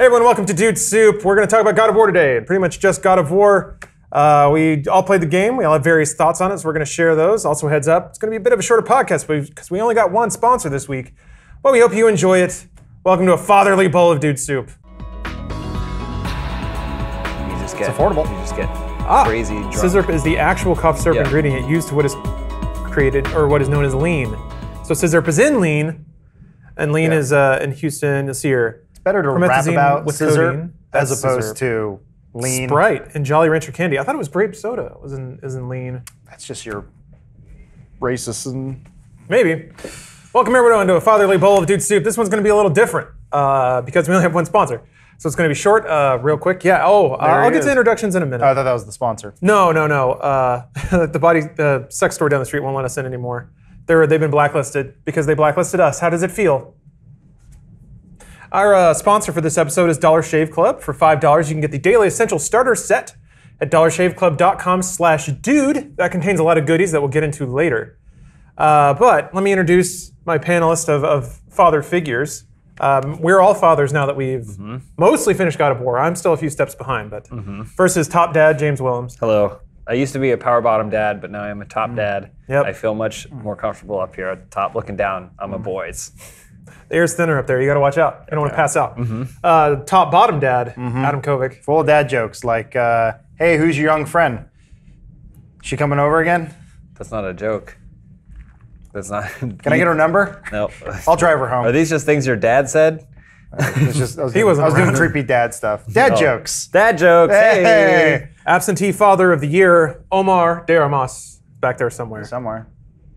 Hey everyone, welcome to Dude Soup. We're going to talk about God of War today. Pretty much just God of War. We all played the game. We all have various thoughts on it, so we're going to share those. Also, heads up, it's going to be a bit of a shorter podcast because we only got one sponsor this week. But we hope you enjoy it. Welcome to a fatherly bowl of Dude Soup. It's affordable. You just get crazy drunk. Scissor is the actual cough syrup ingredient used to what is created, or what is known as lean. So scissor is in lean, and lean is in Houston this year. Better to rap about with scissor codeine. as That's opposed scissor. to lean. Sprite and Jolly Rancher candy. I thought it was grape soda. Is in lean. That's just your racism. Maybe. Welcome everyone to a fatherly bowl of Dude Soup. This one's going to be a little different because we only have one sponsor. So it's going to be short, real quick. Yeah. I'll get to introductions in a minute. I thought that was the sponsor. No. The sex store down the street won't let us in anymore. They've been blacklisted because they blacklisted us. How does it feel? Our sponsor for this episode is Dollar Shave Club. For $5, you can get the Daily Essential Starter Set at dollarshaveclub.com/dude. That contains a lot of goodies that we'll get into later. But let me introduce my panelist of father figures. We're all fathers now that we've mostly finished God of War. I'm still a few steps behind, but first is top dad, James Willems. Hello. I used to be a power bottom dad, but now I'm a top dad. Yep. I feel much more comfortable up here at the top, looking down on my boys. The air's thinner up there. You got to watch out. You don't want to pass out. Top bottom dad, Adam Kovic. Full of dad jokes like, hey, who's your young friend? She coming over again? That's not a joke. That's not. Can I get her number? No. I'll drive her home. Are these just things your dad said? It's just, I was He wasn't doing around. creepy dad stuff. Dad jokes. Dad jokes. Hey. Absentee father of the year, Omar de Armas. Back there somewhere. Somewhere.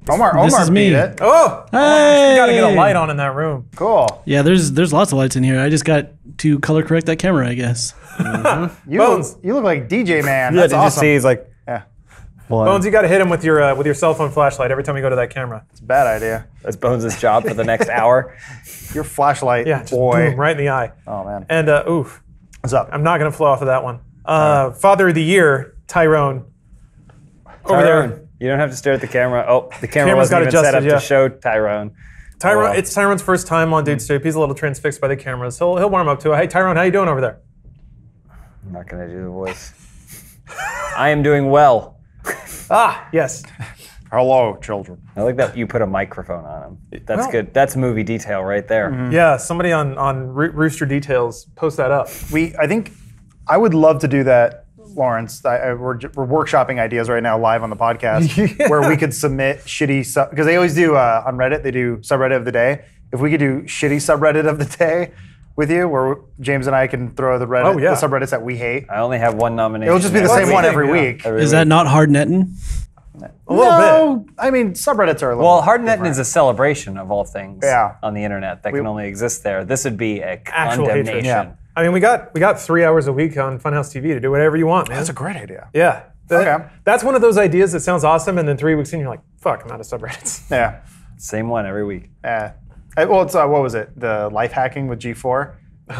Omar is beat me. it. Oh! Hey! You got to get a light on in that room. Cool. Yeah, there's lots of lights in here. I just got to color correct that camera, I guess. You Bones. look like DJ Man. Yeah, That's did awesome. you see? He's like, Yeah, Bones, you got to hit him with your cell phone flashlight every time you go to that camera. it's a bad idea. that's Bones' job for the next hour. Your flashlight, Yeah, just boy. boom, right in the eye. Oh, man. And oof, What's up? I'm not going to flow off of that one. Father of the year, Tyrone. Over there. You don't have to stare at the camera. Oh, the camera Camera's wasn't got even set up adjusted, yeah. to show Tyrone. Tyrone, Oh, well. It's Tyrone's first time on Dude Soup. He's a little transfixed by the cameras. He'll warm up to it. Hey, Tyrone, how you doing over there? I'm not going to do the voice. I am doing well. Ah, yes. Hello, children. I like that you put a microphone on him. That's Well- good. That's movie detail right there. Yeah, somebody on Rooster Details, post that up. I think I would love to do that, Lawrence. We're workshopping ideas right now live on the podcast where we could submit shitty because they always do on Reddit. They do subreddit of the day. If we could do shitty subreddit of the day with you, where James and I can throw the Reddit, the subreddits that we hate. I only have one nomination. It'll just be the Well, same one every yeah. week. Is that not hard netting? A little No, I mean subreddits are a little. Well, hardnetting is a celebration of all things Yeah. on the internet that can only exist there. This would be a Actual hatred. condemnation. Yeah. I mean, we got 3 hours a week on Funhaus TV to do whatever you want, man. That's a great idea. Yeah. Okay. That's one of those ideas that sounds awesome, and then 3 weeks in, you're like, fuck, I'm out of subreddits. Yeah. Same one every week. Well, it's what was it? The life hacking with G4.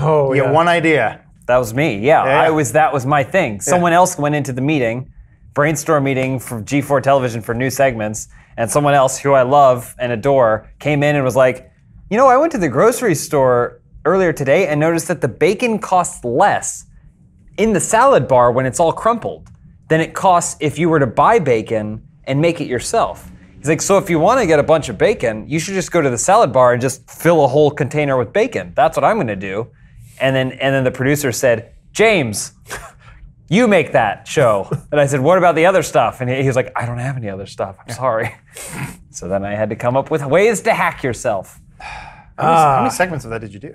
Oh, You yeah. get one idea. That was me. Yeah, Yeah. that was my thing. Someone else went into the meeting, brainstorm meeting for G4 Television for new segments, and someone else who I love and adore came in and was like, you know, I went to the grocery store earlier today and noticed that the bacon costs less in the salad bar when it's all crumpled than it costs if you were to buy bacon and make it yourself. He's like, so if you want to get a bunch of bacon, you should just go to the salad bar and just fill a whole container with bacon. That's what I'm going to do. And then the producer said, James, you make that show. And I said, what about the other stuff? And he was like, I don't have any other stuff. I'm sorry. So then I had to come up with ways to hack yourself. How many segments of that did you do?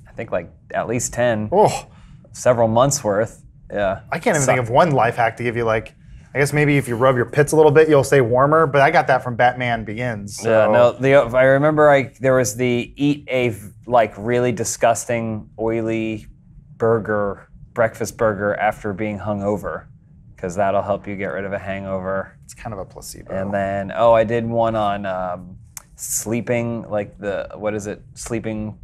I think like at least 10, Oh, several months worth. Yeah. I can't even think of one life hack to give you. Like, I guess maybe if you rub your pits a little bit, you'll stay warmer. But I got that from Batman Begins. So. Yeah, no. I remember there was the eat a like really disgusting oily breakfast burger after being hungover, because that'll help you get rid of a hangover. It's kind of a placebo. And then I did one on sleeping, like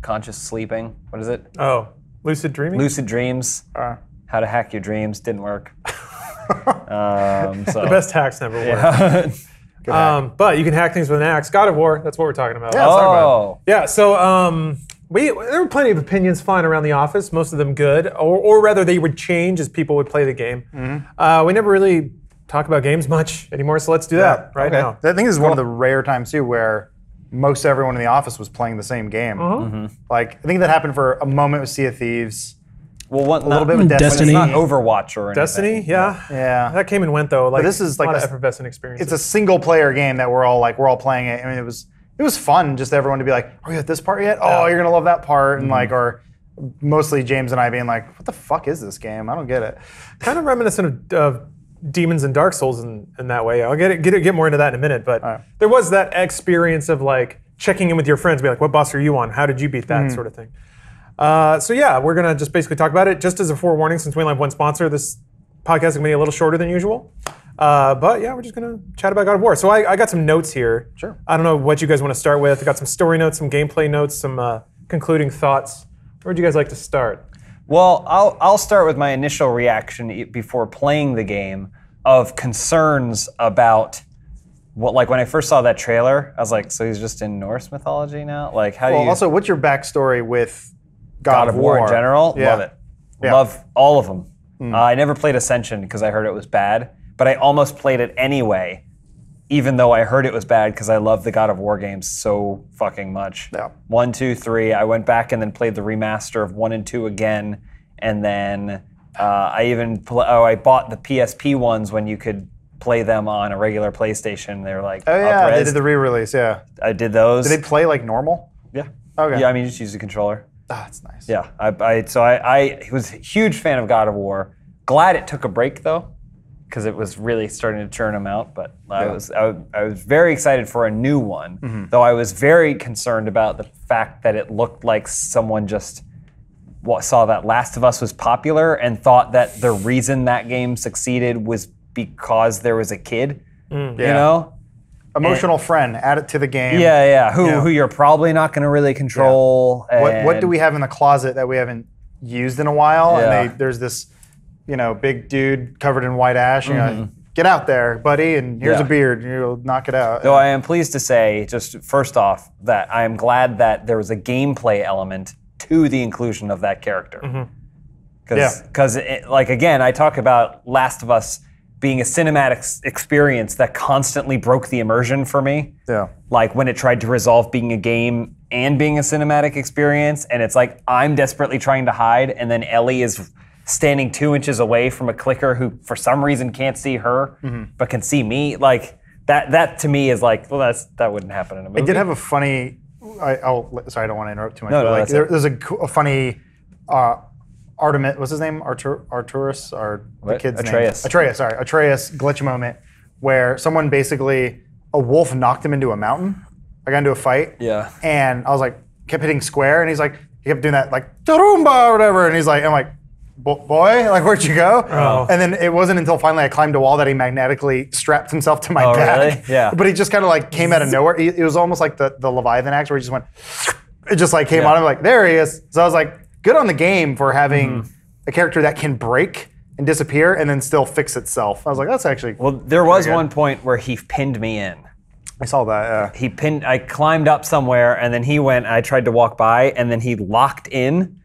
conscious sleeping. What is it? Oh, lucid dreaming? Lucid dreams. How to hack your dreams didn't work. The best hacks never work. Yeah. But you can hack things with an axe. God of War, that's what we're talking about. Yeah, let's talk about it. Yeah, so there were plenty of opinions flying around the office, most of them good, or rather they would change as people would play the game. We never really talk about games much anymore, so let's do that right now. I think this is one of the rare times too where most everyone in the office was playing the same game. Like I think that happened for a moment with Sea of Thieves. Well, A little bit with Destiny. It's not Overwatch or anything. Destiny, yeah. Yeah. That came and went though. Like this is like a lot of a- effervescent experience. It's a single player game that we're all playing it. I mean, it was fun just everyone to be like, "Are you at this part yet? Oh, you're gonna love that part," and like, or mostly James and I being like, "What the fuck is this game? I don't get it." kind of reminiscent of Demons and Dark Souls in that way. I'll get more into that in a minute, but there was that experience of like checking in with your friends, be like, "What boss are you on? How did you beat that?" sort of thing. So yeah, we're gonna just basically talk about it. Just as a forewarning, since we only have one sponsor, this podcast is gonna be a little shorter than usual. But yeah, we're just gonna chat about God of War. So I got some notes here. Sure. I don't know what you guys want to start with. I got some story notes, some gameplay notes, some concluding thoughts. Where would you guys like to start? Well, I'll start with my initial reaction before playing the game of concerns about what, like when I first saw that trailer, I was like, so he's just in Norse mythology now? Like, how do Well, you... also, what's your backstory with God of War in general? Yeah. Love it. Yeah. Love all of them. I never played Ascension because I heard it was bad, but I almost played it anyway, even though I heard it was bad because I love the God of War games so fucking much. Yeah. 1, 2, 3. I went back and then played the remaster of 1 and 2 again, and then I bought the PSP ones when you could play them on a regular PlayStation. They were like, Oh yeah, they up-res. did the re-release. Yeah. I did those. Did they play like normal? Yeah. Okay. Yeah, I mean, you just use the controller. Ah, that's nice. Yeah, I was a huge fan of God of War. Glad it took a break though, because it was really starting to churn them out. But I was very excited for a new one, though I was very concerned about the fact that it looked like someone just saw that Last of Us was popular and thought that the reason that game succeeded was because there was a kid. You know? Emotional friend, add it to the game. Yeah. Who you're probably not going to really control. What do we have in the closet that we haven't used in a while? Yeah. And there's this, big dude covered in white ash. And you're like, get out there, buddy, and here's Yeah. a beard. And you'll knock it out. Though I am pleased to say, just first off, that I am glad that there was a gameplay element to the inclusion of that character. Because, like, again, I talk about Last of Us being a cinematic experience that constantly broke the immersion for me. Yeah. Like when it tried to resolve being a game and being a cinematic experience, and it's like I'm desperately trying to hide, and then Ellie is standing 2 inches away from a clicker who, for some reason, can't see her but can see me. Like that to me is like, well, that wouldn't happen in a movie. It did have a funny. Sorry, I don't want to interrupt too much. No, but that's it. there's a funny. Artemis, what's his name? Arturus, or the What? kid's Atreus. name? Atreus glitch moment where someone basically, a wolf knocked him into a mountain. I got into a fight. Yeah. And I was like, kept hitting square, and he's like, he kept doing that like Tarumba or whatever, and he's like, I'm like, boy, like where'd you go? Oh. And then it wasn't until finally I climbed a wall that he magnetically strapped himself to my back. Really? Yeah. But he just kind of like came out of nowhere. It was almost like the Leviathan axe where he just went, it just like came on him like, there he is. So I was like, good on the game for having a character that can break and disappear and then still fix itself. I was like, that's actually Well, there was pretty good. one point where he pinned me in. I saw that. Yeah. I climbed up somewhere, and then he went, I tried to walk by, and then he locked in,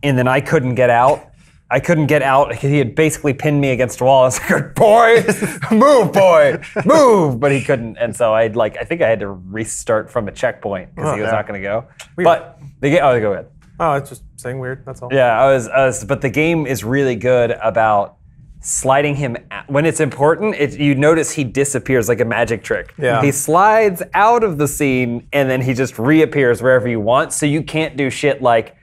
and then I couldn't get out. I couldn't get out. He had basically pinned me against a wall. I was like, boy, move, boy, move. But he couldn't. And so I think I had to restart from a checkpoint because he was not going to go. Weird. But go ahead. Oh, it's just saying weird. That's all. Yeah, I was, but the game is really good about sliding him when it's important. You notice he disappears like a magic trick. Yeah. He slides out of the scene and then he just reappears wherever you want. So you can't do shit like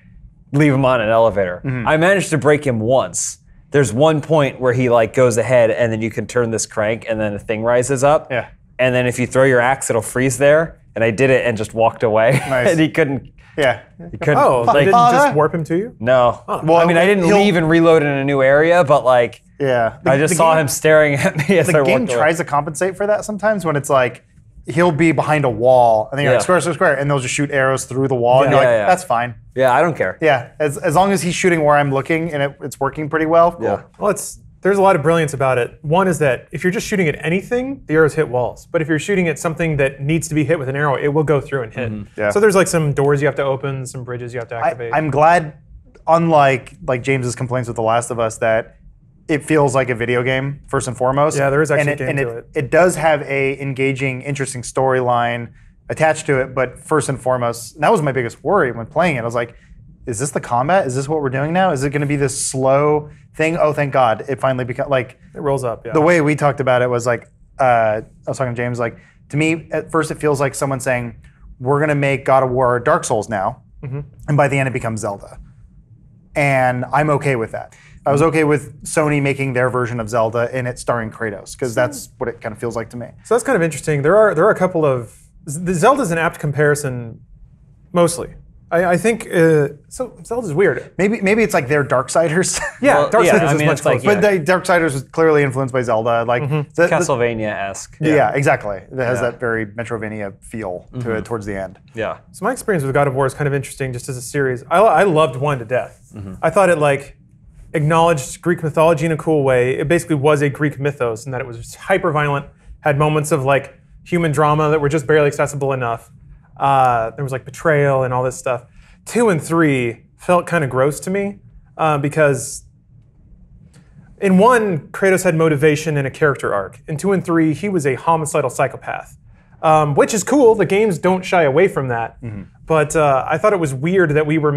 leave him on an elevator. I managed to break him once. There's one point where he like goes ahead and then you can turn this crank and then a thing rises up. Yeah. And then if you throw your axe, it'll freeze there. And I did it and just walked away. Nice. And he couldn't. Yeah. He couldn't. Oh, they like, didn't Father? just warp him to you? no. Well, I mean, I didn't he'll- leave and reload in a new area, but like, Yeah. I just saw him staring at me as I The walked game away. tries to compensate for that sometimes when it's like, he'll be behind a wall and then you're Yeah. like, square, square, square, and they'll just shoot arrows through the wall. And you're like, Yeah, yeah. that's fine. Yeah, I don't care. Yeah. As long as he's shooting where I'm looking and it's working pretty well, cool. Yeah. Well, it's There's a lot of brilliance about it. One is that if you're just shooting at anything, the arrows hit walls. But if you're shooting at something that needs to be hit with an arrow, it will go through and hit. Yeah. So there's like some doors you have to open, some bridges you have to activate. I'm glad, unlike like James's complaints with The Last of Us, that it feels like a video game first and foremost. Yeah, there is actually and a game to it. It does have a engaging, interesting storyline attached to it, but first and foremost, that was my biggest worry when playing it. I was like, is this the combat? Is this what we're doing now? Is it going to be this slow thing? Oh, thank God, it finally became like it rolls up. Yeah. the way we talked about it was like I was talking to James. Like to me, at first, it feels like someone saying, "We're going to make God of War Dark Souls now," and by the end, it becomes Zelda. And I'm okay with that. I was okay with Sony making their version of Zelda and it starring Kratos, because that's what it kind of feels like to me. So that's kind of interesting. There are a couple of Zelda's an apt comparison, mostly. I think so. Zelda's weird. Maybe it's like their Darksiders. Yeah, Well, Darksiders yeah, I is mean, much it's like- closer. But Darksiders was clearly influenced by Zelda. Like Castlevania-esque. yeah, exactly. It has Yeah. that very Metroidvania feel to it towards the end. Yeah. So my experience with God of War is kind of interesting, just as a series. I loved 1 to death. I thought it like acknowledged Greek mythology in a cool way. It basically was a Greek mythos, in that it was hyper violent, had moments of like human drama that were just barely accessible enough. There was like betrayal and all this stuff. 2 and 3 felt kind of gross to me because in 1, Kratos had motivation and a character arc. In 2 and 3, he was a homicidal psychopath, which is cool. The games don't shy away from that. But I thought it was weird that we were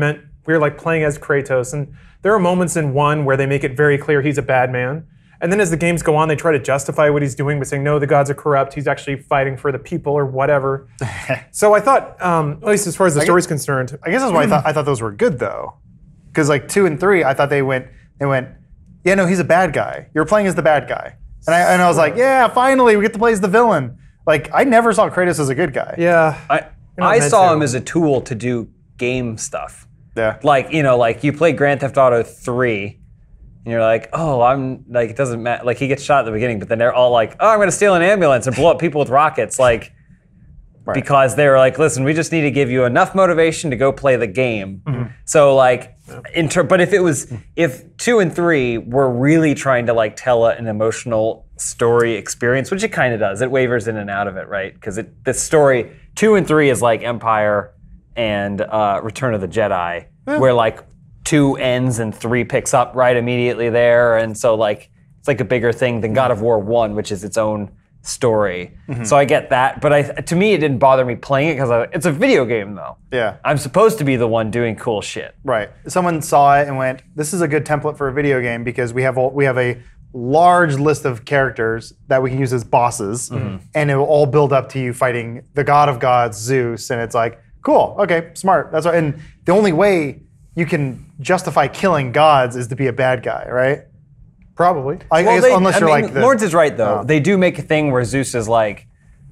like playing as Kratos. And there are moments in 1 where they make it very clear he's a bad man. And then as the games go on, they try to justify what he's doing by saying, no, the gods are corrupt. He's actually fighting for the people or whatever. So I thought, at least as far as the story's concerned. I guess that's why I thought those were good though, because like 2 and 3, I thought they went, yeah, no, he's a bad guy. You're playing as the bad guy, and I was like, yeah, finally we get to play as the villain. Like I never saw Kratos as a good guy. Yeah. I meant saw to. him as a tool to do game stuff. Yeah. Like, like you play Grand Theft Auto 3, and you're like, oh, I'm like, it doesn't matter. Like he gets shot at the beginning, but then they're all like, oh, I'm going to steal an ambulance and blow up people with rockets. Like, because they were like, listen, we just need to give you enough motivation to go play the game. So like, but if 2 and 3 were really trying to like tell an emotional story experience, which it kind of does, it wavers in and out of it, right? Because the story, 2 and 3 is like Empire and Return of the Jedi, where like 2 ends and 3 picks up right immediately there, and so like it's like a bigger thing than God of War 1, which is its own story. So I get that, but to me it didn't bother me playing it because it's a video game though. Yeah. I'm supposed to be the one doing cool shit. Right. Someone saw it and went, this is a good template for a video game because we have a large list of characters that we can use as bosses, and it will all build up to you fighting the god of gods, Zeus, and it's like, cool, okay, smart. That's right. And the only way you can justify killing gods is to be a bad guy, right? Probably. I guess unless you're like Lawrence is right though. They do make a thing where Zeus is like,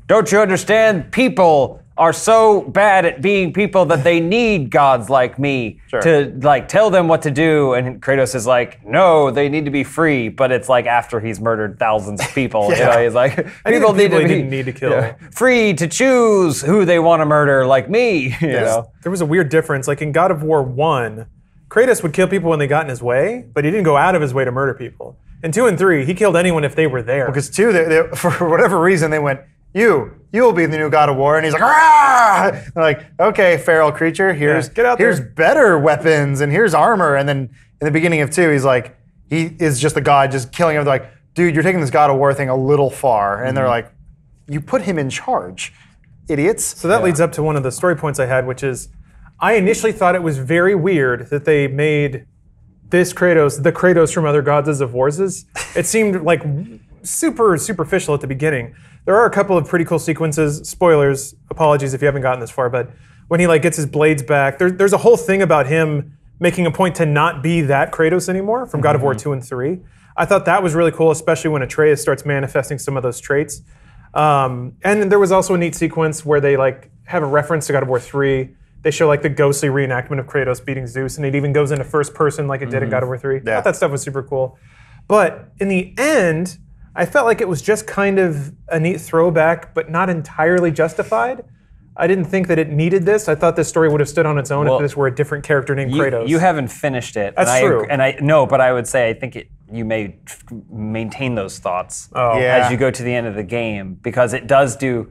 don't you understand? People are so bad at being people that they need gods like me to like tell them what to do. And Kratos is like, no, they need to be free. But it's like after he's murdered thousands of people. He's like, people didn't need to kill. Free to choose who they want to murder, like me. You know? There was a weird difference. Like in God of War 1, Kratos would kill people when they got in his way, but he didn't go out of his way to murder people. In 2 and 3, he killed anyone if they were there. Because 2, they, for whatever reason, they went, you'll be the new God of War, and he's like, ah! They're like, okay, feral creature, here's better weapons and here's armor. And then in the beginning of 2, he's like, he is just a god, just killing everything. Like, dude, you're taking this God of War thing a little far. And they're like, you put him in charge, idiots. So that leads up to one of the story points I had, which is, I initially thought it was very weird that they made this Kratos, the Kratos from other Gods of Wars. It seemed like super superficial at the beginning. There are a couple of pretty cool sequences. Spoilers, apologies if you haven't gotten this far, but when he like gets his blades back, there's a whole thing about him making a point to not be that Kratos anymore from God of War 2 and 3. I thought that was really cool, especially when Atreus starts manifesting some of those traits. And there was also a neat sequence where they like have a reference to God of War 3. They show like the ghostly reenactment of Kratos beating Zeus, and it even goes into first person like it did in God of War 3. I thought that stuff was super cool. But in the end, I felt like it was just kind of a neat throwback, but not entirely justified. I didn't think that it needed this. I thought this story would have stood on its own if this were a different character named Kratos. You haven't finished it. That's true. No, but I would say I think you may maintain those thoughts Yeah. as you go to the end of the game, because it does do,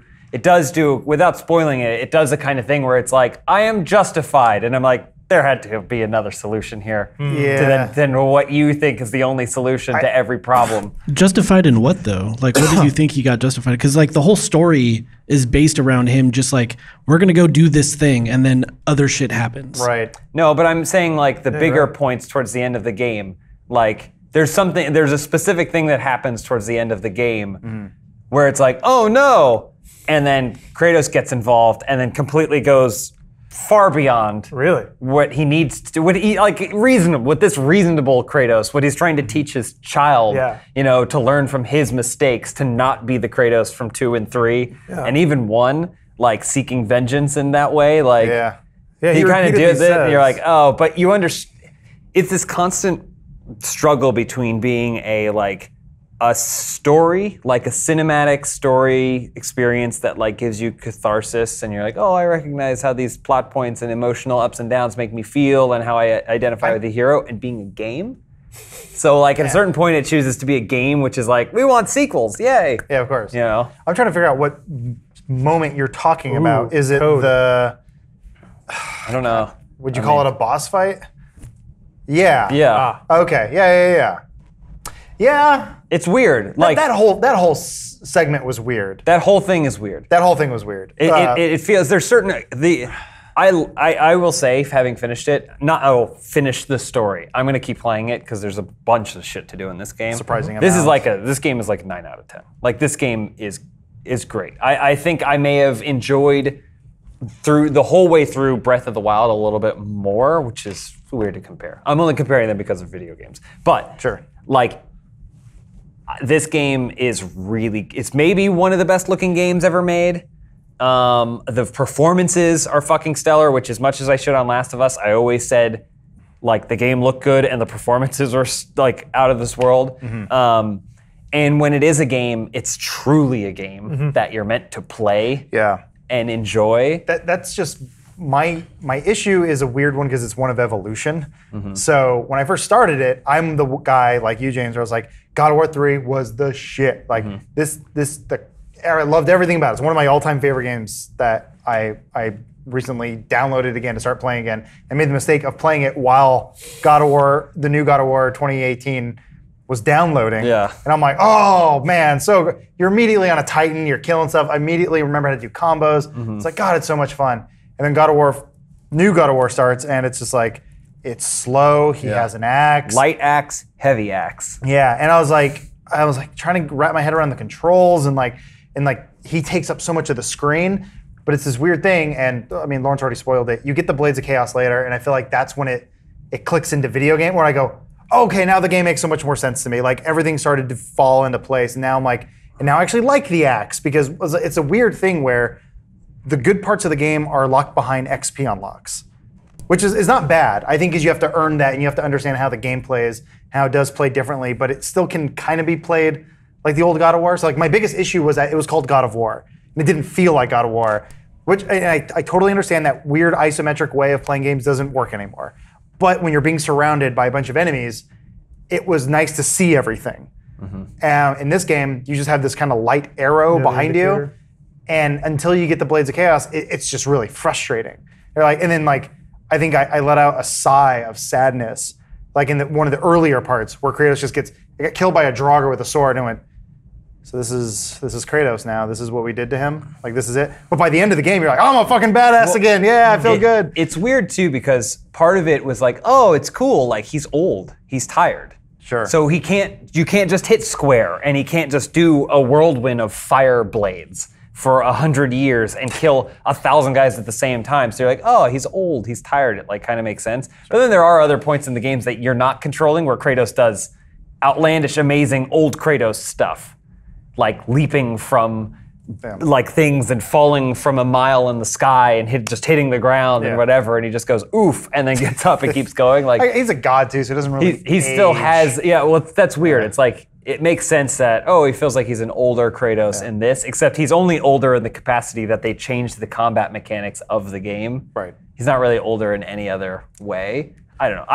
without spoiling it, it does the kind of thing where it's like, I am justified, and I'm like, there had to be another solution here Yeah. than what you think is the only solution to every problem. Justified in what though? Like, what did you think he got justified? Because like the whole story is based around him just like, we're gonna go do this thing, and then other shit happens. Right. No, but I'm saying like the bigger points towards the end of the game, like there's a specific thing that happens towards the end of the game where it's like, oh no, and then Kratos gets involved and then completely goes far beyond Really? what he needs to do, what this reasonable Kratos, what he's trying to teach his child, to learn from his mistakes, to not be the Kratos from 2 and 3, and even 1, like seeking vengeance in that way. Like, Yeah. he kind of repeatedly does it, and you're says- like, oh, but you understand. It's this constant struggle between being a story, like a cinematic story experience that like gives you catharsis, and you're like, oh, I recognize how these plot points and emotional ups and downs make me feel, and how I identify with the hero, and being a game. So like at a certain point, it chooses to be a game, which is like, we want sequels, yay! Yeah, of course. You know, I'm trying to figure out what moment you're talking about. Is it code. I don't know. would you call it a boss fight? Yeah. Yeah, Okay. Yeah. Yeah. it's weird. Like that whole segment was weird. that whole thing is weird. That whole thing was weird. It feels there's certain I will say, having finished it, finish the story. I'm gonna keep playing it because there's a bunch of shit to do in this game. Surprising This is amount. this game is like a 9 out of 10. Like this game is great. I think I may have enjoyed through the whole way through Breath of the Wild a little bit more, which is weird to compare. I'm only comparing them because of video games, but Sure. like. This game is it's maybe one of the best looking games ever made. The performances are fucking stellar, which as much as I shit on Last of Us, I always said like the game looked good and the performances were like out of this world. And when it is a game, it's truly a game that you're meant to play Yeah. and enjoy. That's just my issue is a weird one because it's one of evolution. So when I first started it, I'm the guy like you, James, where I was like, God of War 3 was the shit. Like I loved everything about it. It's one of my all-time favorite games that I recently downloaded again to start playing again. I made the mistake of playing it while the new God of War 2018 was downloading. Yeah. And I'm like, oh man, so you're immediately on a Titan, you're killing stuff. I immediately remember how to do combos. It's like, God, it's so much fun. And then new God of War starts, and it's just like, it's slow. He has an axe. Light axe, heavy axe. Yeah, and I was like trying to wrap my head around the controls, and he takes up so much of the screen, but it's this weird thing. And I mean, Lawrence already spoiled it. You get the Blades of Chaos later, and I feel like that's when it clicks into video game, where I go, okay, now the game makes so much more sense to me. Like everything started to fall into place, and now I'm like, and now I actually like the axe because it's a weird thing where the good parts of the game are locked behind XP unlocks, which is not bad. I think because you have to earn that and you have to understand how the game plays, how it does play differently, but it still can kind of be played like the old God of War. So like my biggest issue was that it was called God of War, and it didn't feel like God of War, which I totally understand that weird isometric way of playing games doesn't work anymore. But when you're being surrounded by a bunch of enemies, it was nice to see everything. In this game, you just have this kind of light arrow behind you. And until you get the Blades of Chaos, it's just really frustrating. And then I think I let out a sigh of sadness, like in one of the earlier parts where Kratos just got killed by a Draugr with a sword, and I went, so this is Kratos now. This is what we did to him. Like this is it. But by the end of the game, you're like, oh, I'm a fucking badass again. Yeah, I feel good. It's weird too because part of it was like, oh, it's cool. Like he's old, he's tired. Sure. So you can't just hit square, and he can't just do a whirlwind of fire blades for 100 years and kill 1,000 guys at the same time. So you're like, oh, he's old, he's tired. It like kind of makes sense. But then there are other points in the games that you're not controlling where Kratos does outlandish, amazing old Kratos stuff, like leaping from like things and falling from a mile in the sky and just hitting the ground and whatever, and he just goes oof and then gets up and keeps going. Like he's a god too, so he doesn't really. He still has well, that's weird. It's like it makes sense that he feels like he's an older Kratos in this, except he's only older in the capacity that they changed the combat mechanics of the game. Right. He's not really older in any other way. I don't know.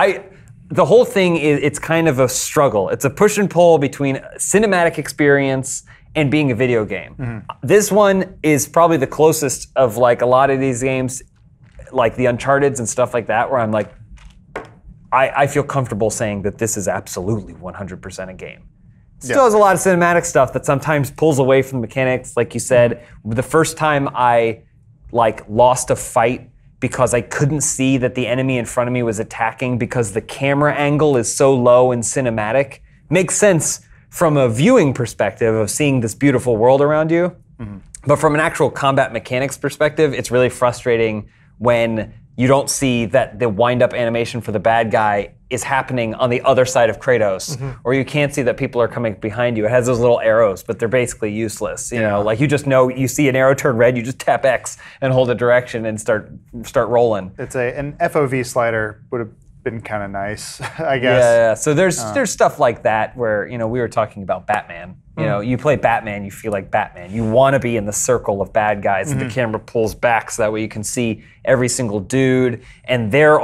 the whole thing it's kind of a struggle. It's a push and pull between cinematic experience and being a video game. This one is probably the closest of like a lot of these games, like the Uncharted's and stuff like that, where I'm like, I feel comfortable saying that this is absolutely 100% a game. Still has a lot of cinematic stuff that sometimes pulls away from the mechanics. Like you said, the first time I like lost a fight because I couldn't see that the enemy in front of me was attacking because the camera angle is so low and cinematic. Makes sense from a viewing perspective of seeing this beautiful world around you. But from an actual combat mechanics perspective, it's really frustrating when you don't see that the wind-up animation for the bad guy is happening on the other side of Kratos, or you can't see that people are coming behind you. It has those little arrows, but they're basically useless. You know, like you just know, you see an arrow turn red, you just tap X and hold a direction and start rolling. It's an FOV slider would have been kind of nice, I guess. Yeah. So there's stuff like that where, you know, we were talking about Batman. You know, you play Batman, you feel like Batman. You want to be in the circle of bad guys that the camera pulls back so that way you can see every single dude. And their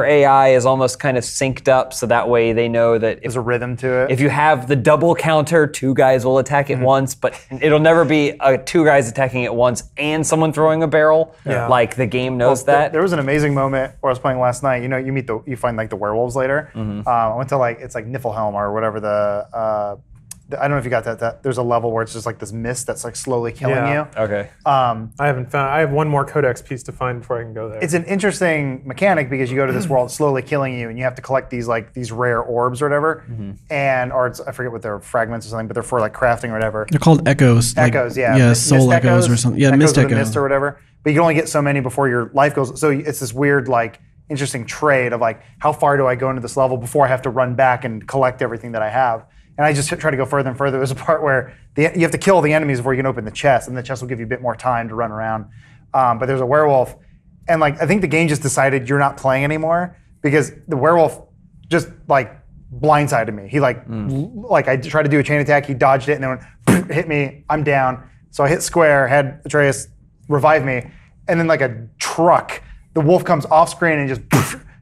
AI is almost kind of synced up so that way they know that There's a rhythm to it. if you have the double counter, 2 guys will attack at once, but it'll never be 2 guys attacking at once and someone throwing a barrel. Like the game knows that. There was an amazing moment where I was playing last night. You know, you find like the werewolves later. I went to it's like Niflheim or whatever I don't know if you got that. There's a level where it's just like this mist that's like slowly killing you. Okay. I have one more codex piece to find before I can go there. It's an interesting mechanic because you go to this world slowly killing you, and you have to collect these rare orbs or whatever, I forget what they're, fragments or something, but they're for like crafting or whatever. They're called echoes. Echoes, yeah. Yeah, soul echoes or something. Yeah, mist echo. echo. Or whatever. But you can only get so many before your life goes. So it's this weird interesting trade of like, how far do I go into this level before I have to run back and collect everything that I have? And I just try to go further and further. There's a part where you have to kill the enemies before you can open the chest, and the chest will give you a bit more time to run around. But there's a werewolf, and I think the game just decided you're not playing anymore because the werewolf just blindsided me. He I tried to do a chain attack, he dodged it, and then went, hit me. I'm down. So I hit square, had Atreus revive me, and then like a truck, the wolf comes off screen and just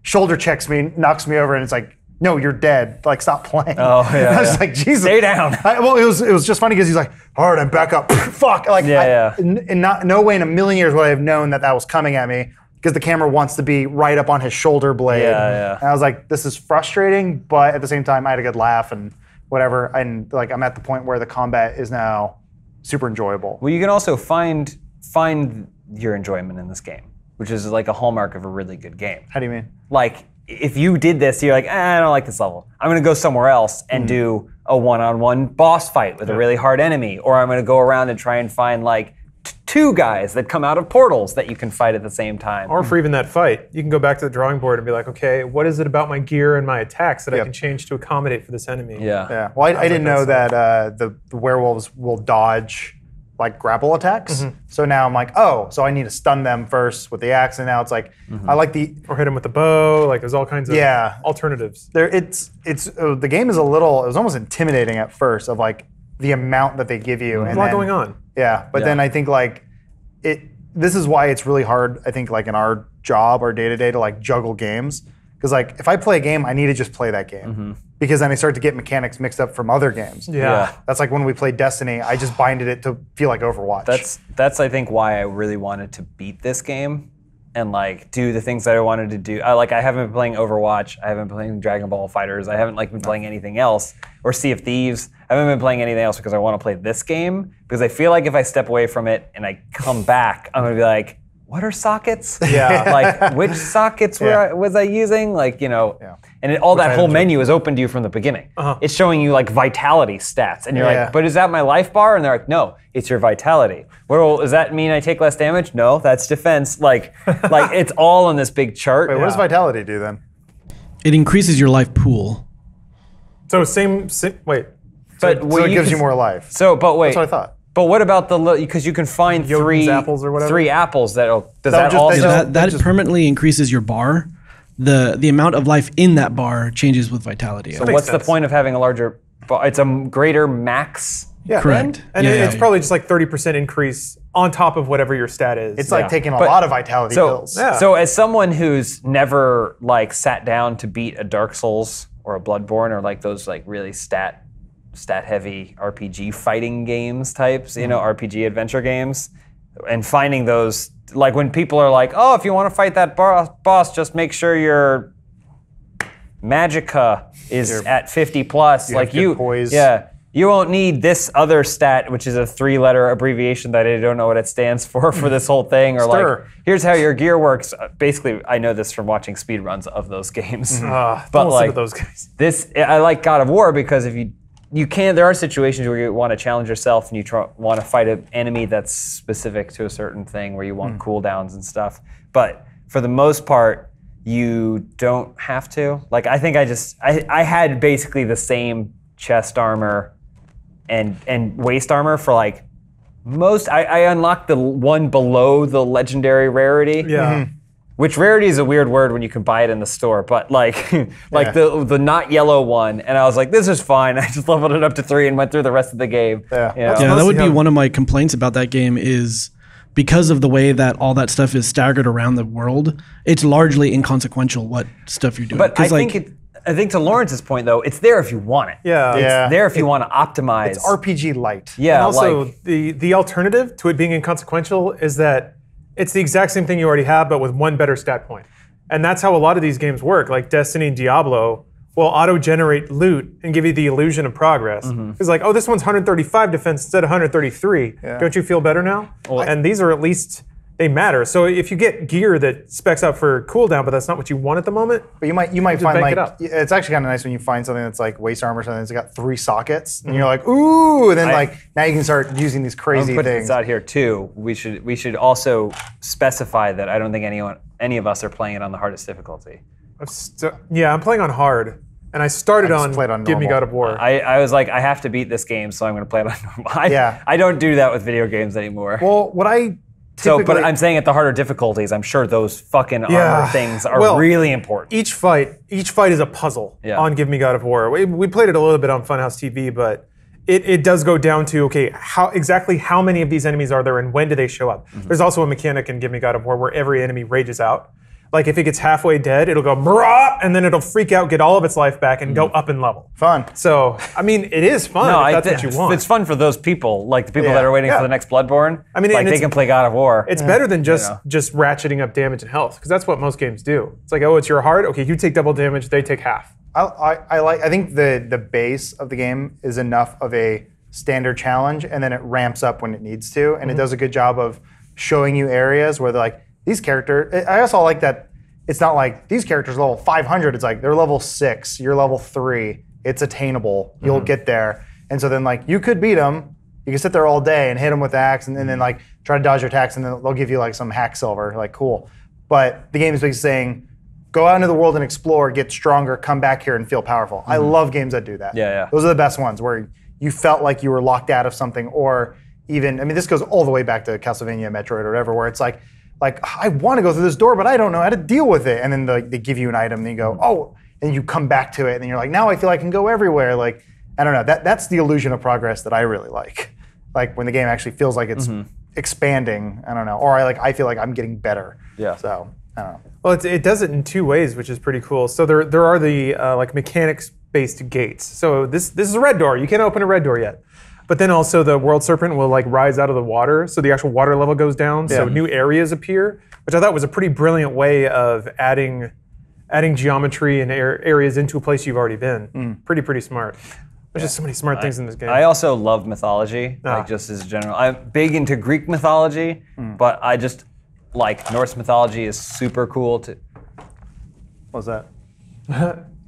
shoulder checks me, knocks me over, and it's like, no, you're dead. Stop playing. Oh, yeah. I was like, Jesus. Stay down. It was just funny because he's like, all right, I'm back up. Fuck. In no way in a million years would I have known that was coming at me because the camera wants to be right up on his shoulder blade. Yeah. And I was like, this is frustrating, but at the same time, I had a good laugh and whatever. And I'm at the point where the combat is now super enjoyable. Well, you can also find your enjoyment in this game, which is like a hallmark of a really good game. How do you mean? If you did this, you're like, I don't like this level. I'm going to go somewhere else and do a one-on-one boss fight with a really hard enemy. Or I'm going to go around and try and find 2 guys that come out of portals that you can fight at the same time. Or for even that fight, you can go back to the drawing board and be like, okay, what is it about my gear and my attacks that I can change to accommodate for this enemy? Yeah. Well, I didn't know that the werewolves will dodge grapple attacks. So now I'm like, oh, so I need to stun them first with the axe, and now it's like, I like or hit them with the bow. There's all kinds of alternatives. The game is it was almost intimidating at first of the amount that they give you. There's a lot going on. Yeah, but then I think this is why it's really hard, I think in our job, our day-to-day to juggle games. Because if I play a game, I need to just play that game. Because then I start to get mechanics mixed up from other games. Yeah. That's like when we played Destiny, I just binded it to feel like Overwatch. That's I think why I really wanted to beat this game and do the things that I wanted to do. I haven't been playing Overwatch, I haven't been playing Dragon Ball Fighters, I haven't been playing anything else, or Sea of Thieves. I haven't been playing anything else because I want to play this game, because I feel like if I step away from it and I come back, I'm going to be like, what are sockets? Yeah. Which sockets was I using? And all that whole menu is open to you from the beginning. It's showing you vitality stats, and you're like, but is that my life bar? And they're like, no, it's your vitality. Well, does that mean I take less damage? No, that's defense. It's all on this big chart. Wait, what does vitality do then? It increases your life pool. So wait. But so it gives you more life. But wait. That's what I thought. But what about because you can find Jotun's apples or whatever? 3 apples that permanently increases your bar. The amount of life in that bar changes with vitality. So what's the point of having a larger bar? It's a greater max Yeah. Correct. And Yeah, it's yeah. probably just like 30% increase on top of whatever your stat is. It's like taking a lot of vitality pills. So as someone who's never like sat down to beat a Dark Souls or a Bloodborne or like those like really stat heavy RPG fighting games types, you know, RPG adventure games, and finding those, like when people are like, oh, if you want to fight that boss, just make sure your Magicka is at 50 plus. Like you, poise. yeah. You won't need this other stat, which is a 3-letter abbreviation that I don't know what it stands for this whole thing. Or like, here's how your gear works. Basically, I know this from watching speedruns of those games. but But like those guys. this, I like God of War because if you can, there are situations where you want to challenge yourself and you want to fight an enemy that's specific to a certain thing where you want cooldowns and stuff. But for the most part, you don't have to. Like I think I had basically the same chest armor and waist armor for like most. I unlocked the one below the legendary rarity. Yeah. Which rarity is a weird word when you can buy it in the store, but like the not yellow one, and I was like, this is fine. I just leveled it up to 3 and went through the rest of the game. Yeah. You know? Yeah, that would be how- one of my complaints about that game is because of the way that all that stuff is staggered around the world, it's largely inconsequential what stuff you're doing. But 'Cause, I think to Lawrence's point though, it's there if you want it. Yeah. It's there if you want to optimize. It's RPG light. Yeah, And also, like, the alternative to it being inconsequential is that it's the exact same thing you already have, but with one better stat point. And that's how a lot of these games work. Like Destiny and Diablo will auto-generate loot and give you the illusion of progress. It's like, oh, this one's 135 defense instead of 133. Don't you feel better now? And these are at least, they matter. So if you get gear that specs out for cooldown, but that's not what you want at the moment, But you might find bank like it up. it's actually kind of nice when you find something that's like waist armor or something that's got 3 sockets and you're like, ooh, and then like now you can start using these I'm crazy putting things. this out here too. We should also specify that I don't think any of us are playing it on the hardest difficulty. I'm playing on hard. And I started just on played on Give Me normal. God of War. I was like, I have to beat this game, so I'm going to play it on normal. Yeah. I don't do that with video games anymore. Well, what I So, typically, but I'm saying at the harder difficulties, I'm sure those fucking Yeah. armor things are Well, really important. each fight is a puzzle on Give Me God of War. We played it a little bit on Funhaus TV, but it does go down to, okay, how many of these enemies are there and when do they show up? There's also a mechanic in Give Me God of War where every enemy rages out. Like if it gets halfway dead, it'll go brah, and then it'll freak out, get all of its life back, and go up in level. fun. So, I mean, it is fun if that's what you want. It's fun for those people, like the people that are waiting Yeah. for the next Bloodborne. I mean, like and they it's- can play God of War. It's better than just know. ratcheting up damage and health, because that's what most games do. It's like, oh, it's your heart. Okay, you take double damage, they take half. I think the base of the game is enough of a standard challenge, and then it ramps up when it needs to, and it does a good job of showing you areas where they're like these characters. I also like that it's not like these characters are level 500. It's like they're level 6, you're level 3. It's attainable. You'll get there, and so then like you could beat them. You can sit there all day and hit them with the axe, and then like try to dodge your attacks, and then they'll give you like some hack silver. Like cool, but the game is basically saying, go out into the world and explore, get stronger, come back here and feel powerful. I love games that do that. Yeah. Those are the best ones where you felt like you were locked out of something, or even, I mean, this goes all the way back to Castlevania, Metroid, or whatever, where it's like I want to go through this door, but I don't know how to deal with it. And then they give you an item, and you go, oh, and you come back to it, and then you're like, now I feel I can go everywhere. Like, I don't know. That's the illusion of progress that I really like. Like when the game actually feels like it's expanding. I don't know, or I feel like I'm getting better. Yeah. So I don't know. Well, it does it in 2 ways, which is pretty cool. So there are the like mechanics-based gates. So this is a red door. You can't open a red door yet. But then also the World Serpent will like rise out of the water, so the actual water level goes down. So new areas appear, which I thought was a pretty brilliant way of adding geometry and areas into a place you've already been. Pretty smart. There's just so many smart things in this game. I also love mythology, like just as general. I'm big into Greek mythology, but I just like Norse mythology is super cool too. What's that?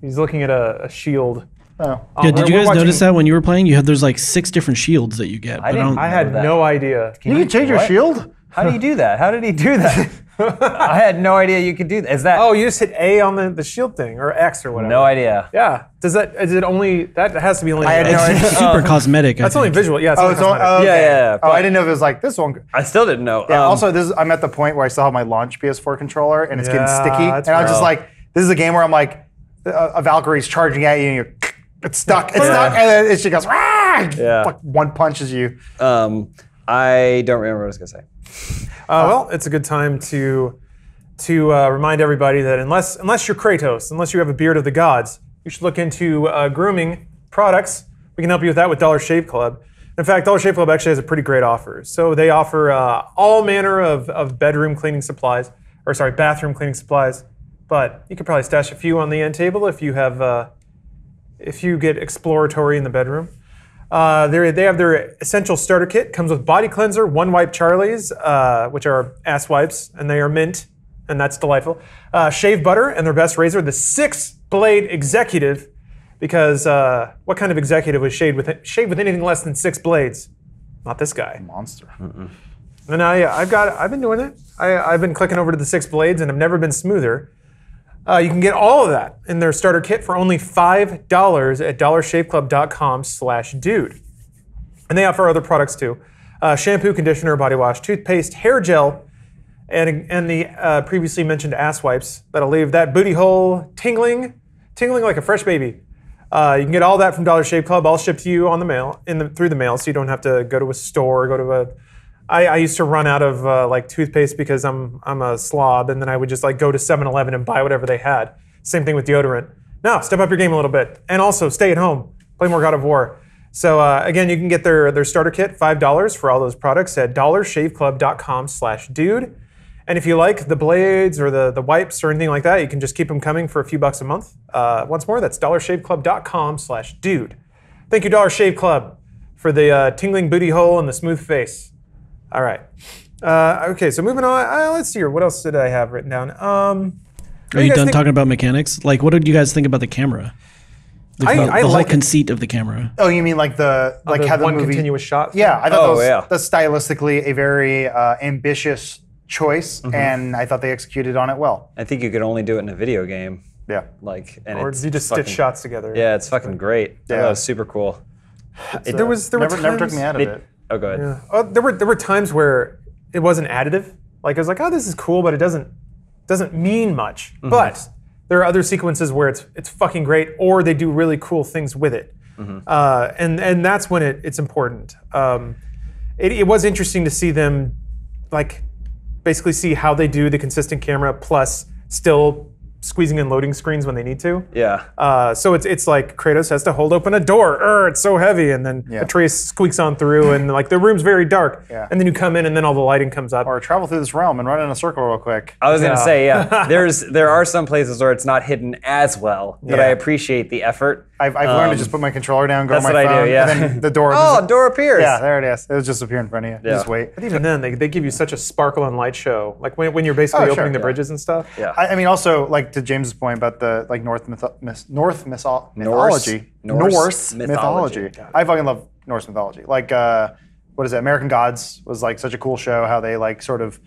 He's looking at a shield. Oh. Yeah, did you we're guys watching- notice that when you were playing? There's like 6 different shields that you get. I didn't- I had that. no idea. You can change your What? shield? How do you do that? How did he do that? I had no idea you could do that. Is that? Oh, you just hit A on the shield thing, or X or whatever. no idea. Yeah. Is it only, that has to be only. I had no idea. It's super cosmetic. That's only visual. Yeah, it's only it's all, cosmetic. okay. Yeah. Oh, I didn't know if it was like this one. I still didn't know. Yeah, also, I'm at the point where I still have my launch PS4 controller, and it's getting Yeah, sticky. And that's I'm just rough. like, this is a game where I'm like, a Valkyrie's charging at you, and it's stuck. It's stuck, and then she goes, "Rah!" Yeah. One punches you. I don't remember what I was gonna say. Well, it's a good time to remind everybody that unless you're Kratos, unless you have a beard of the gods, you should look into grooming products. We can help you with that with Dollar Shave Club. In fact, Dollar Shave Club actually has a pretty great offer. So they offer all manner of bedroom cleaning supplies, bathroom cleaning supplies. But you could probably stash a few on the end table if you have if you get exploratory in the bedroom. They have their essential starter kit. Comes with body cleanser, one wipe Charlies, which are ass wipes, and they are mint, and that's delightful. Shave butter and their best razor, the 6-blade executive, because what kind of executive would shave with anything less than 6 blades? Not this guy. Monster. And I've been doing it. I've been clicking over to the 6 blades, and I've never been smoother. You can get all of that in their starter kit for only $5 at dollarshaveclub.com/dude. And they offer other products too. Shampoo, conditioner, body wash, toothpaste, hair gel, and the previously mentioned ass wipes that'll leave that booty hole tingling like a fresh baby. You can get all that from Dollar Shave Club, all shipped to you on the mail, through the mail, so you don't have to go to a store or go to a... I used to run out of like toothpaste because I'm a slob, and then I would just like go to 7-Eleven and buy whatever they had. Same thing with deodorant. Now, step up your game a little bit, and also stay at home, play more God of War. So again, you can get their starter kit, $5 for all those products at dollarshaveclub.com/dude. And if you like the blades or the wipes or anything like that, you can just keep them coming for a few bucks a month. Once more, that's dollarshaveclub.com/dude. Thank you, Dollar Shave Club, for the tingling booty hole and the smooth face. All right. Okay, so moving on. Let's see here. What else did I have written down? Are you done talking about mechanics? Like, what did you guys think about the camera? The whole like conceit of the camera. Oh, you mean like how the one movie... continuous shot? Yeah, I thought that's yeah. stylistically a very ambitious choice, and I thought they executed on it well. I think you could only do it in a video game. Yeah. Or you just stitch shots together. Yeah, it's fucking great. Yeah. That was super cool. There were never took me out of it. Oh, go ahead. Yeah. There were times where it wasn't additive. Like it was like, oh, this is cool, but it doesn't mean much. But there are other sequences where it's fucking great, or they do really cool things with it, and that's when it's important. It was interesting to see them, like, basically see how they do the consistent camera plus still squeezing in loading screens when they need to. Yeah. So it's like Kratos has to hold open a door. It's so heavy, and then Atreus squeaks on through, and like the room's very dark. Yeah. And then you come in, and then all the lighting comes up. Or travel through this realm and run in a circle real quick. I was gonna say, yeah. There are some places where it's not hidden as well, but I appreciate the effort. I've learned to just put my controller down, go to my that's what I phone, do, yeah. and then the door. Oh, door appears. Yeah, there it is. It was just appear in front of you. Yeah. Just wait. But even then, they give you such a sparkle and light show. Like when you're basically opening the bridges and stuff. Yeah. I mean, also like to James's point about the like Norse mythology. I fucking love Norse mythology. Like, what is it? American Gods was like such a cool show. How they like sort of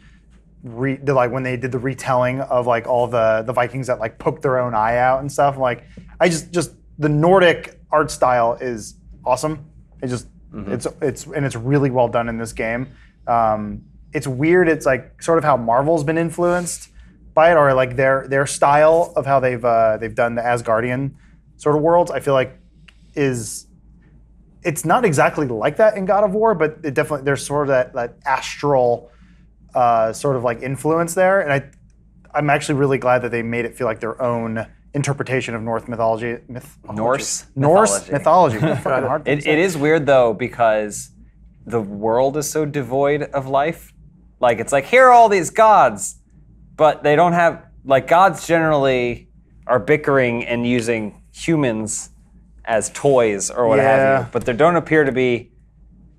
when they did the retelling of like all the Vikings that like poked their own eye out and stuff. Like, I just the Nordic art style is awesome. It just it's really well done in this game. It's weird. It's like sort of how Marvel's been influenced by it, or like their style of how they've done the Asgardian sort of worlds. I feel like it's not exactly like that in God of War, but it definitely there's sort of that astral sort of like influence there, and I'm actually really glad that they made it feel like their own interpretation of Norse mythology. Norse mythology. It is weird though, because the world is so devoid of life. Like, it's like, here are all these gods, but they don't have, like, gods generally are bickering and using humans as toys or what have you, but there don't appear to be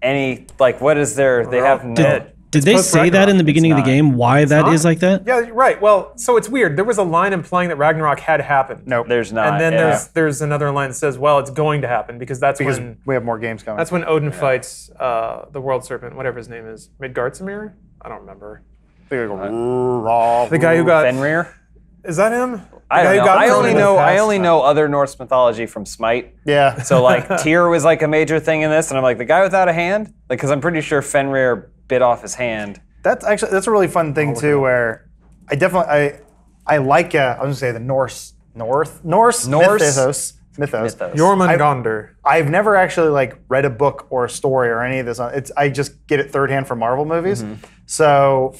any, like, what is there, they have no... Did they say that in the beginning of the game, why that is like that? Yeah, right. Well, so it's weird. There was a line implying that Ragnarok had happened. Nope. There's not. And then there's another line that says, well, it's going to happen, because when we have more games coming. That's when Odin fights the world serpent, whatever his name is. Midgardsamir? I don't remember. The guy who got... Fenrir? Is that him? I don't know. I only know other Norse mythology from Smite. Yeah. So like Tyr was like a major thing in this, and I'm like, the guy without a hand? Like, because I'm pretty sure Fenrir bit off his hand. That's a really fun thing too, where I like I was gonna say the Norse mythos Mythos. Jormungandr. I've never actually like read a book or a story or any of this. I just get it third hand from Marvel movies. So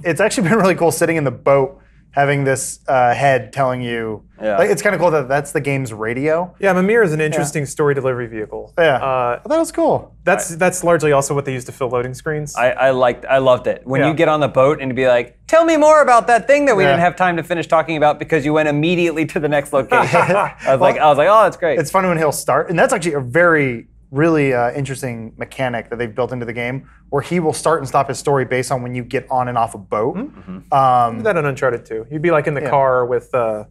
it's actually been really cool sitting in the boat having this head telling you. Like, it's kind of cool that that's the game's radio. Yeah, Mimir is an interesting story delivery vehicle. Yeah, that was cool. That's largely also what they use to fill loading screens. I loved it. When you get on the boat and to be like, tell me more about that thing that we didn't have time to finish talking about because you went immediately to the next location. I was like, oh, that's great. It's funny when he'll start, and that's actually a really interesting mechanic that they've built into the game, where he will start and stop his story based on when you get on and off a boat. You do that in Uncharted too. You'd be like in the car with, I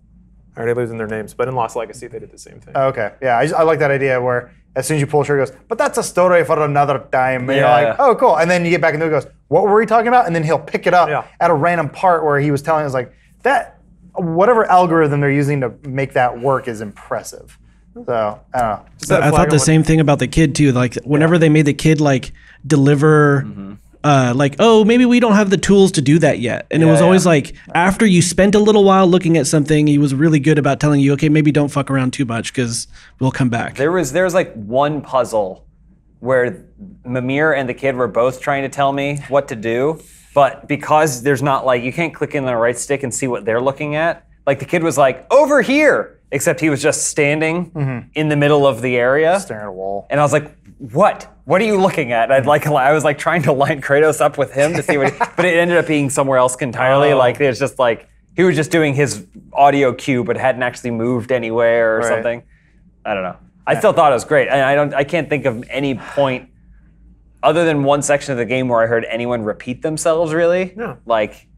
already losing their names, but in Lost Legacy they did the same thing. Okay, yeah, I like that idea where as soon as you pull the trigger, it goes, but that's a story for another time. And you're like, oh, cool. And then you get back into it, it goes, what were we talking about? And then he'll pick it up at a random part where he was telling us like, that, whatever algorithm they're using to make that work is impressive. So, I don't know. I thought the same thing about the kid too. Like whenever they made the kid like deliver, like, oh, maybe we don't have the tools to do that yet. And it was always like, after you spent a little while looking at something, he was really good about telling you, okay, maybe don't fuck around too much because we'll come back. There was like one puzzle where Mimir and the kid were both trying to tell me what to do, but because there's not like, you can't click in the right stick and see what they're looking at. Like the kid was like, over here, except he was just standing in the middle of the area. Staring at a wall. And I was like, what? What are you looking at? I was like trying to line Kratos up with him to see what but it ended up being somewhere else entirely. Like it was just like, he was just doing his audio cue, but hadn't actually moved anywhere or something. I don't know. I still thought it was great. And I can't think of any point other than one section of the game where I heard anyone repeat themselves really. No. Like,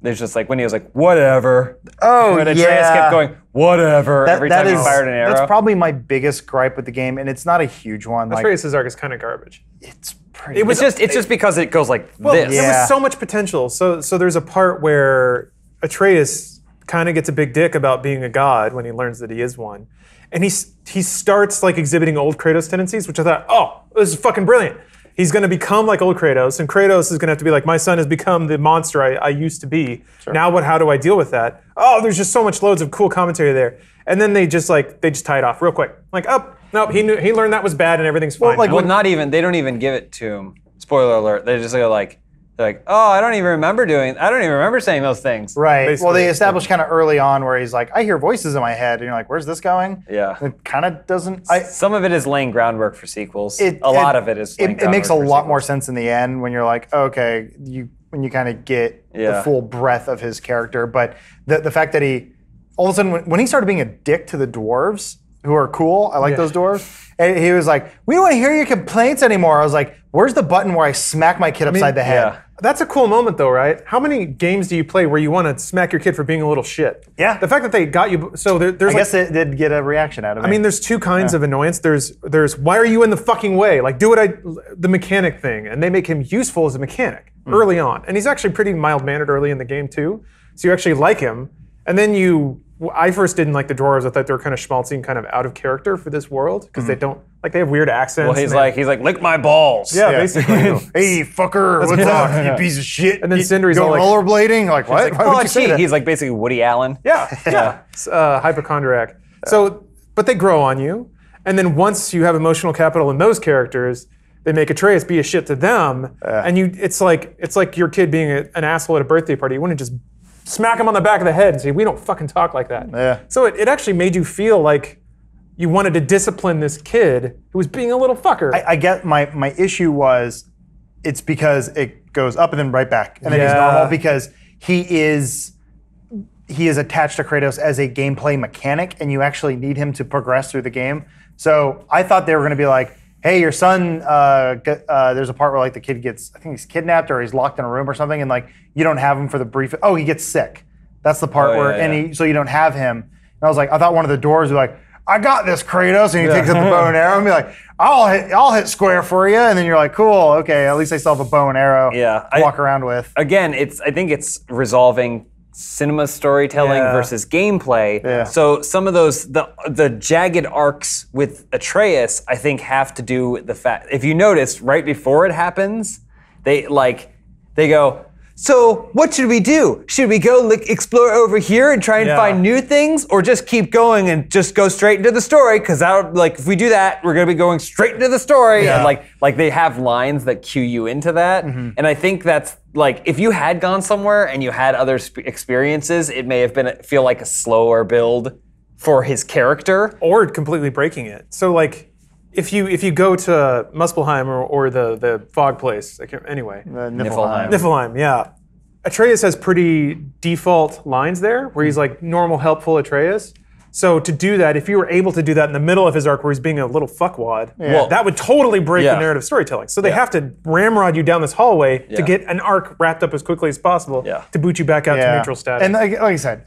there's just like when he was like, whatever. Oh, and Atreus kept going, whatever, every time he fired an arrow. That's probably my biggest gripe with the game, and it's not a huge one. Atreus' arc is kind of garbage. It's pretty. It's just because it goes like this. There was so much potential. So there's a part where Atreus kind of gets a big dick about being a god when he learns that he is one. And he starts like exhibiting old Kratos tendencies, which I thought, oh, this is fucking brilliant. He's going to become like old Kratos, and Kratos is going to have to be like, my son has become the monster I used to be. Sure. Now how do I deal with that? Oh, there's just so much loads of cool commentary there. And then they just tie it off real quick. Like, oh, nope, he learned that was bad and everything's fine. They don't even give it to him. Spoiler alert. They just go like, they're like, oh, I don't even remember saying those things. Right. Basically, well, they established kind of early on where he's like, I hear voices in my head. And you're like, where's this going? Yeah. It kind of doesn't. Some of it is laying groundwork for sequels. A lot of it is laying groundwork. It makes a lot more sense in the end when you're like, okay, when you kind of get the full breadth of his character. But the fact that he, all of a sudden, when he started being a dick to the dwarves, who are cool, I like those dwarves, and he was like, we don't want to hear your complaints anymore. I was like, where's the button where I smack my kid upside the head? Yeah. That's a cool moment though, right? How many games do you play where you want to smack your kid for being a little shit? Yeah. The fact that they got you, so there's I guess it did get a reaction out of it. I mean, there's two kinds of annoyance. There's why are you in the fucking way? Like, the mechanic thing. And they make him useful as a mechanic early on. And he's actually pretty mild-mannered early in the game too. So you actually like him. And then I first didn't like the dwarves. I thought they were kind of schmaltzy and kind of out of character for this world because they don't, like, they have weird accents. Well, he's like, lick my balls. Yeah, basically. Hey, fucker, what's up, you piece of shit? And then Sindri's all like, rollerblading? Like, what? Why would you say that? He's like basically Woody Allen. Yeah. Hypochondriac. So, but they grow on you. And then once you have emotional capital in those characters, they make Atreus be a shit to them. And it's like your kid being an asshole at a birthday party. You wouldn't just smack him on the back of the head and say, we don't fucking talk like that. Yeah. So it actually made you feel like you wanted to discipline this kid who was being a little fucker. I get my issue was it's because it goes up and then right back. And then he's normal because he is attached to Kratos as a gameplay mechanic, and you actually need him to progress through the game. So I thought they were going to be like, hey, your son, there's a part where like the kid gets, I think he's kidnapped or he's locked in a room or something, and like you don't have him for the brief. Oh, he gets sick. That's the part so you don't have him. And I was like, I thought one of the doors was like, I got this, Kratos, and he takes up the bow and arrow and be like, I'll hit square for you, and then you're like, cool, okay, at least I still have a bow and arrow to walk around with. Again, I think it's resolving cinema storytelling versus gameplay. Yeah. So some of those, the jagged arcs with Atreus, I think have to do with the fact, if you notice, right before it happens, they go, So what should we do? Should we go explore over here and try and find new things, or just keep going and just go straight into the story? Because if we do that, we're gonna be going straight into the story. Yeah. And like they have lines that cue you into that. And I think that's like, if you had gone somewhere and you had other experiences, it may have feel like a slower build for his character, or completely breaking it. So like, if you go to Muspelheim or the fog place, anyway. Niflheim. Niflheim, yeah. Atreus has pretty default lines there, where he's like normal, helpful Atreus. So to do that, if you were able to do that in the middle of his arc where he's being a little fuckwad, that would totally break the narrative storytelling. So they have to ramrod you down this hallway to get an arc wrapped up as quickly as possible to boot you back out to neutral status. And like I said,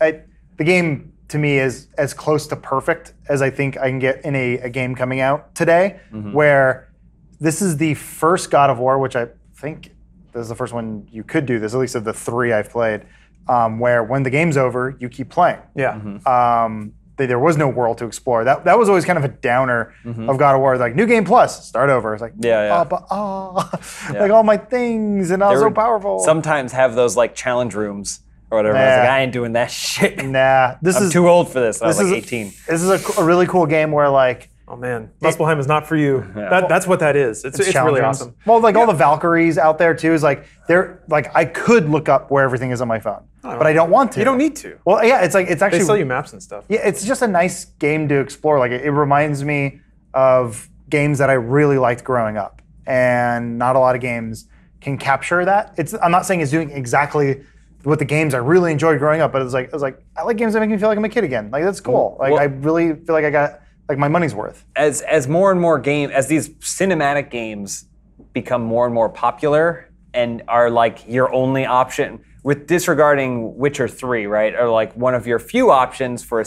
the game to me is as close to perfect as I think I can get in a game coming out today, where this is the first God of War, which I think this is the first one you could do this, at least of the 3 I've played, where when the game's over, you keep playing. Yeah. There was no world to explore. That was always kind of a downer of God of War. Like, new game plus, start over. It's like, like all my things, and I was so powerful. Sometimes have those like challenge rooms or whatever. I was like, I ain't doing that shit. Nah, I'm too old for this. I was like 18. This is a really cool game where like, oh man, Muspelheim is not for you. That's what that is. It's really awesome. Well, like all the Valkyries out there too is like I could look up where everything is on my phone, but I don't want to. You don't need to. Well, yeah, it's actually they sell you maps and stuff. Yeah, it's just a nice game to explore. Like it reminds me of games that I really liked growing up, and not a lot of games can capture that. I'm not saying it's doing exactly what the games I really enjoyed growing up, but I was like I like games that make me feel like I'm a kid again. Like that's cool. Like I really feel like I got like my money's worth. As more and more as these cinematic games become more and more popular and are like your only option, with disregarding Witcher 3, right, are like one of your few options for a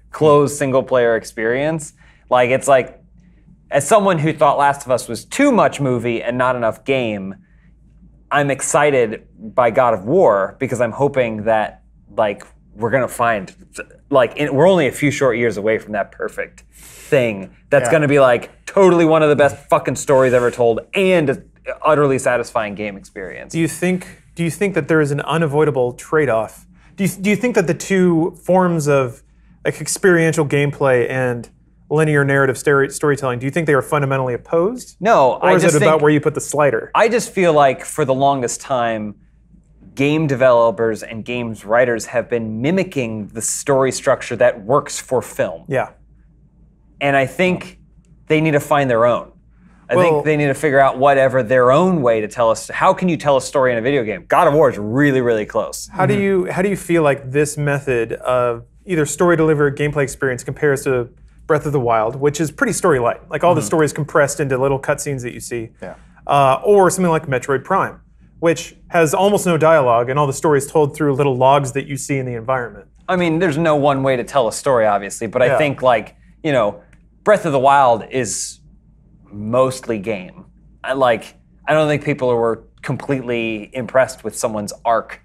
closed single player experience. Like it's like, as someone who thought Last of Us was too much movie and not enough game, I'm excited by God of War because I'm hoping that like we're gonna find we're only a few short years away from that perfect thing that's gonna be like totally one of the best fucking stories ever told and an utterly satisfying game experience. Do you think that there is an unavoidable trade-off? Do you think that the two forms of like experiential gameplay and linear narrative storytelling, do you think they are fundamentally opposed? No, or is it about where you put the slider? I just feel like for the longest time, game developers and games writers have been mimicking the story structure that works for film. Yeah. And I think they need to find their own. I think they need to figure out whatever their own way to tell us. How can you tell a story in a video game? God of War is really, really close. How do you feel like this method of either story delivered gameplay experience compares to Breath of the Wild, which is pretty story light, like all the stories compressed into little cutscenes that you see, or something like Metroid Prime, which has almost no dialogue and all the stories told through little logs that you see in the environment. I mean, there's no one way to tell a story, obviously, but I think Breath of the Wild is mostly game. I don't think people were completely impressed with someone's arc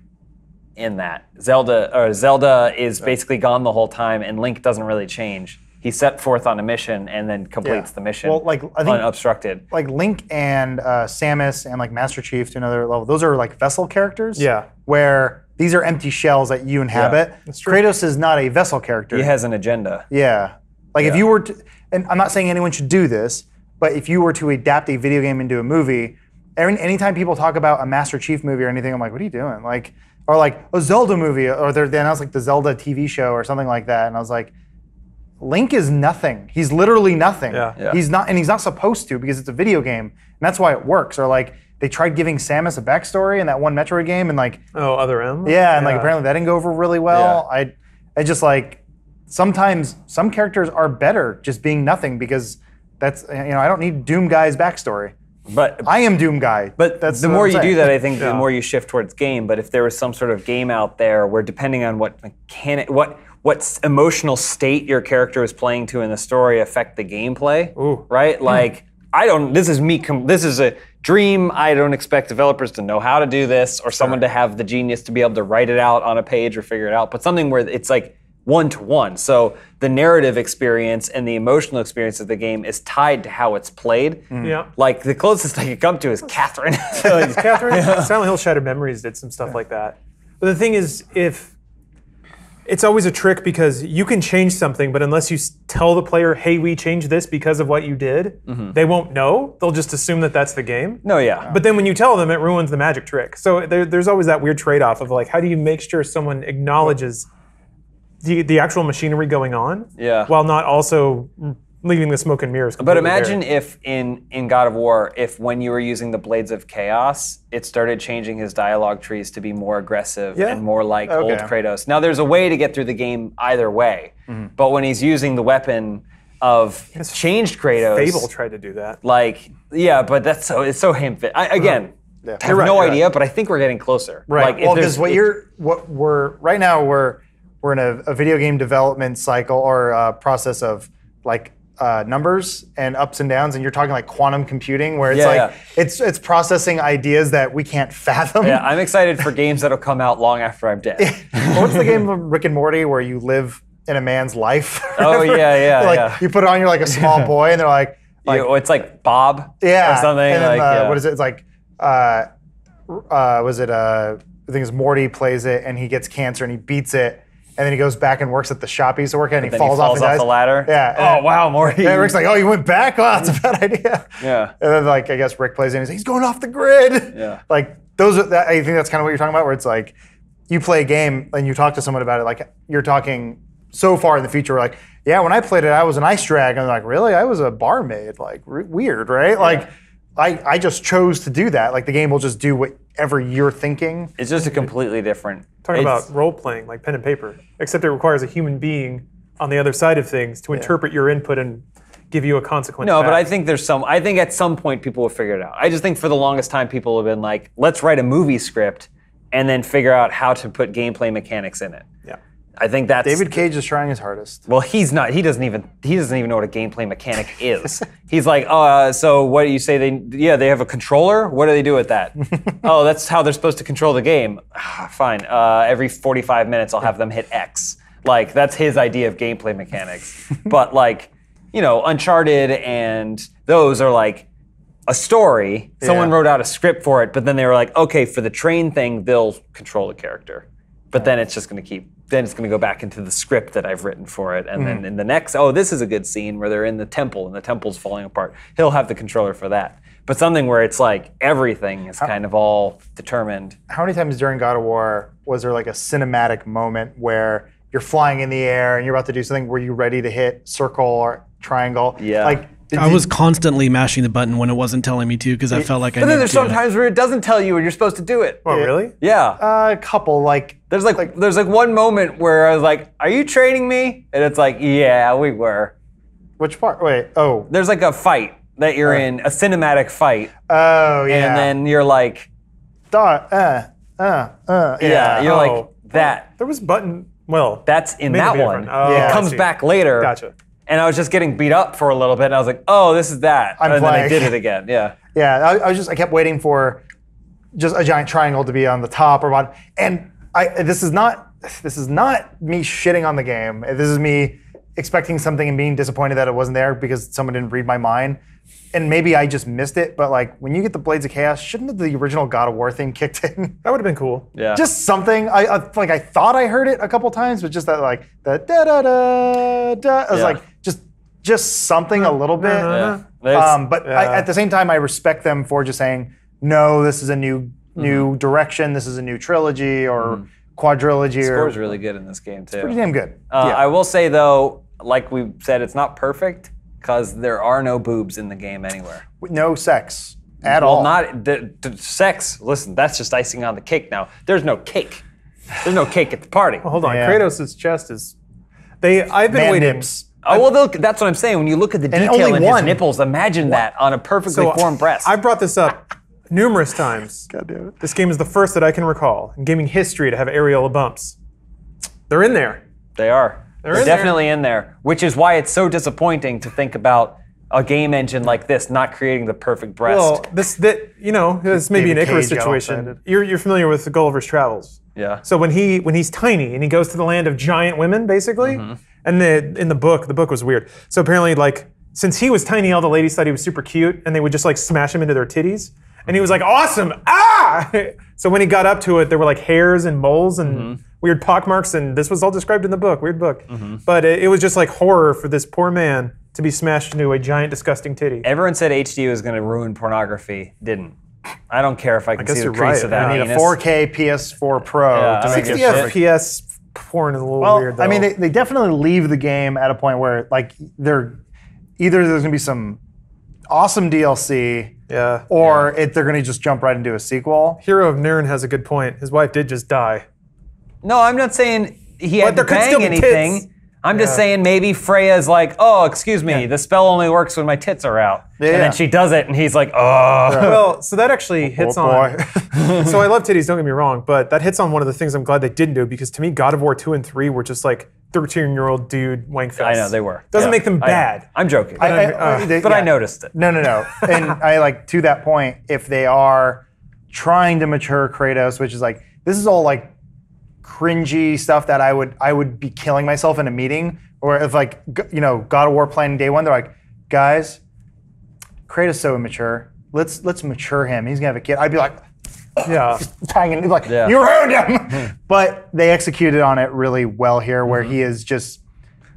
in that. Zelda is basically gone the whole time, and Link doesn't really change. He set forth on a mission and then completes the mission unobstructed. Like Link and Samus and like Master Chief to another level, those are like vessel characters. Yeah. Where these are empty shells that you inhabit. Kratos is not a vessel character. He has an agenda. Yeah. Like if you were to, and I'm not saying anyone should do this, but if you were to adapt a video game into a movie, anytime people talk about a Master Chief movie or anything, I'm like, what are you doing? Like, or like a Zelda movie, or they announced like the Zelda TV show or something like that, and I was like, Link is nothing. He's literally nothing. Yeah. He's not supposed to because it's a video game, and that's why it works. Or like they tried giving Samus a backstory in that one Metroid game, and like Other M. Yeah, and like apparently that didn't go over really well. Yeah. I just like sometimes some characters are better just being nothing because that's I don't need Doom Guy's backstory. But I am Doom Guy. But that's the more you do that, I think Yeah. the more you shift towards game. But if there was some sort of game out there where, depending on what mechanic, what emotional state your character is playing to in the story affect the gameplay, right? Like this is a dream. I don't expect developers to know how to do this or someone to have the genius to be able to write it out on a page or figure it out. But something where it's like one-to-one. So the narrative experience and the emotional experience of the game is tied to how it's played. Yeah. Like the closest I could come to is Catherine. Catherine, Silent Hill Shattered Memories did some stuff like that. But the thing is, it's always a trick because you can change something, but unless you tell the player, hey, we changed this because of what you did, they won't know. They'll just assume that that's the game. No, yeah. But then when you tell them, it ruins the magic trick. So there's always that weird trade-off of like, how do you make sure someone acknowledges the actual machinery going on while not also leaving the smoke and mirrors But completely imagine bare. if in God of War, if when you were using the Blades of Chaos, it started changing his dialogue trees to be more aggressive and more like old Kratos. Now there's a way to get through the game either way, but when he's using the weapon of changed Kratos, Fable tried to do that. like but it's so ham-fit. I have no idea, but I think we're getting closer. Right. Like, Well, because right now we're in a video game development cycle or process of like numbers and ups and downs, and you're talking like quantum computing, where it's it's processing ideas that we can't fathom. Yeah, I'm excited for games that'll come out long after I'm dead. What's the game of Rick and Morty where you live in a man's life? Oh yeah. You put it on, you're like a small boy, and they're like it's like Bob or something. And then, like, what is it? It's like was it I think it's Morty plays it, and he gets cancer and he beats it. And then he goes back and works at the shop he used to work at, and he falls off and dies. the ladder. Yeah. Oh wow, Morty. Yeah, Rick's like, oh, you went back? Oh, that's a bad idea. Yeah. And then like I guess Rick plays in, he's like, he's going off the grid. Yeah. Like I think that's kind of what you're talking about, where it's like you play a game and you talk to someone about it, like you're talking so far in the future, we're like, yeah, when I played it, I was an ice drag. And they're like, really? I was a barmaid. Like weird, right? Like I just chose to do that. Like the game will just do whatever you're thinking. It's just a completely different. Talking about role playing, like pen and paper, except it requires a human being on the other side of things to interpret your input and give you a consequence. No, back. but I think I think at some point people will figure it out. I just think for the longest time people have been like, let's write a movie script and then figure out how to put gameplay mechanics in it. Yeah. I think that's David Cage is trying his hardest. Well, he's not. He doesn't even know what a gameplay mechanic is. He's like, so what do you say? They have a controller. What do they do with that? Oh, that's how they're supposed to control the game. Fine. Every 45 minutes, I'll have them hit X. Like that's his idea of gameplay mechanics. But like, Uncharted and those are like a story. Someone wrote out a script for it, but then they were like, okay, for the train thing, they'll control the character. But then it's just going to then it's going to go back into the script that I've written for it. And then in the next, this is a good scene where they're in the temple and the temple's falling apart. He'll have the controller for that. But something where it's like everything is kind of all determined. How many times during God of War was there like a cinematic moment where you're flying in the air and you're about to do something, were you ready to hit circle or triangle? Yeah. Like, I was constantly mashing the button when it wasn't telling me to because I felt like I But then needed there's to. sometimes where it doesn't tell you and you're supposed to do it. Oh, really? Yeah. a couple, like There's one moment where I was like, are you training me? And it's like, yeah, we were. which part? Wait, oh. There's like a fight that you're in, a cinematic fight. Oh, yeah. And then you're like, yeah. you're like, that. There was button. Well, That's in maybe that different. one. Oh, It I comes see. back later. Gotcha. And I was just getting beat up for a little bit, and I was like, oh, this is that. I'm and then I playing. did it again, yeah. Yeah, I kept waiting for just a giant triangle to be on the top or bottom. And this is not me shitting on the game. This is me expecting something and being disappointed that it wasn't there because someone didn't read my mind. And maybe I just missed it, but like when you get the Blades of Chaos, shouldn't the original God of War theme kicked in? That would have been cool. Yeah. Just something. I thought I heard it a couple times, but just that like the da da da da. I was Yeah. like just something a little bit. Yeah. At the same time, I respect them for just saying, no, this is a new direction. This is a new trilogy or quadrilogy. The score's really good in this game, too. Pretty damn good. I will say, though, like we said, it's not perfect because there are no boobs in the game anywhere. No sex at all. Well, not the sex. Listen, that's just icing on the cake now. There's no cake. There's no cake at the party. Well, hold on. Yeah. Kratos' chest is. I've been Man waiting. nips. Oh, well, that's what I'm saying. When you look at the detail only in his one. nipples, imagine that on a perfectly formed breast. I brought this up numerous times. God damn it. This game is the first that I can recall in gaming history to have areola bumps. They're in there. They are. They're in there. definitely in there, which is why it's so disappointing to think about a game engine like this not creating the perfect breast. Well, this may be an David Icarus Cage got all situation. excited. You're familiar with Gulliver's Travels. Yeah. So when he's tiny and he goes to the land of giant women, basically, and in the book was weird. So apparently, like, since he was tiny, all the ladies thought he was super cute, and they would just like smash him into their titties. And he was like, awesome! Ah! So when he got up to it, there were like hairs and moles and weird pockmarks, and this was all described in the book. Weird book. But it was just like horror for this poor man to be smashed into a giant, disgusting titty. Everyone said HD was going to ruin pornography. Didn't. I don't care if I can guess see the you're crease right. of that I need a penis. 4K PS4 Pro Yeah, to I make mean, it 60 perfect. FPS porn is a little Well, weird, though. I mean, they definitely leave the game at a point where, like, either there's gonna be some awesome DLC, yeah. or they're gonna just jump right into a sequel. Hero of Nirn has a good point. His wife did just die. No, I'm not saying he But had to there could still bang be tits. anything. I'm just saying maybe Freya's like, oh, excuse me, the spell only works when my tits are out. And Yeah. then she does it, and he's like, oh. Well, so that actually hits Oh, on. boy. So I love titties, don't get me wrong, but that hits on one of the things I'm glad they didn't do, because to me, God of War 2 and 3 were just like 13-year-old dude wank fest. I know, they were. Doesn't Yeah. make them I know. bad. I'm joking. But I noticed it. No. And I like, to that point, if they are trying to mature Kratos, which is like, this is all like cringy stuff that I would be killing myself in a meeting, or if like, God of War planning day one, they're like, guys, Kratos is so immature. Let's mature him. He's gonna have a kid. I'd be like, Yeah. tying it, like, Yeah. you ruined him. But they executed on it really well here, where he is just.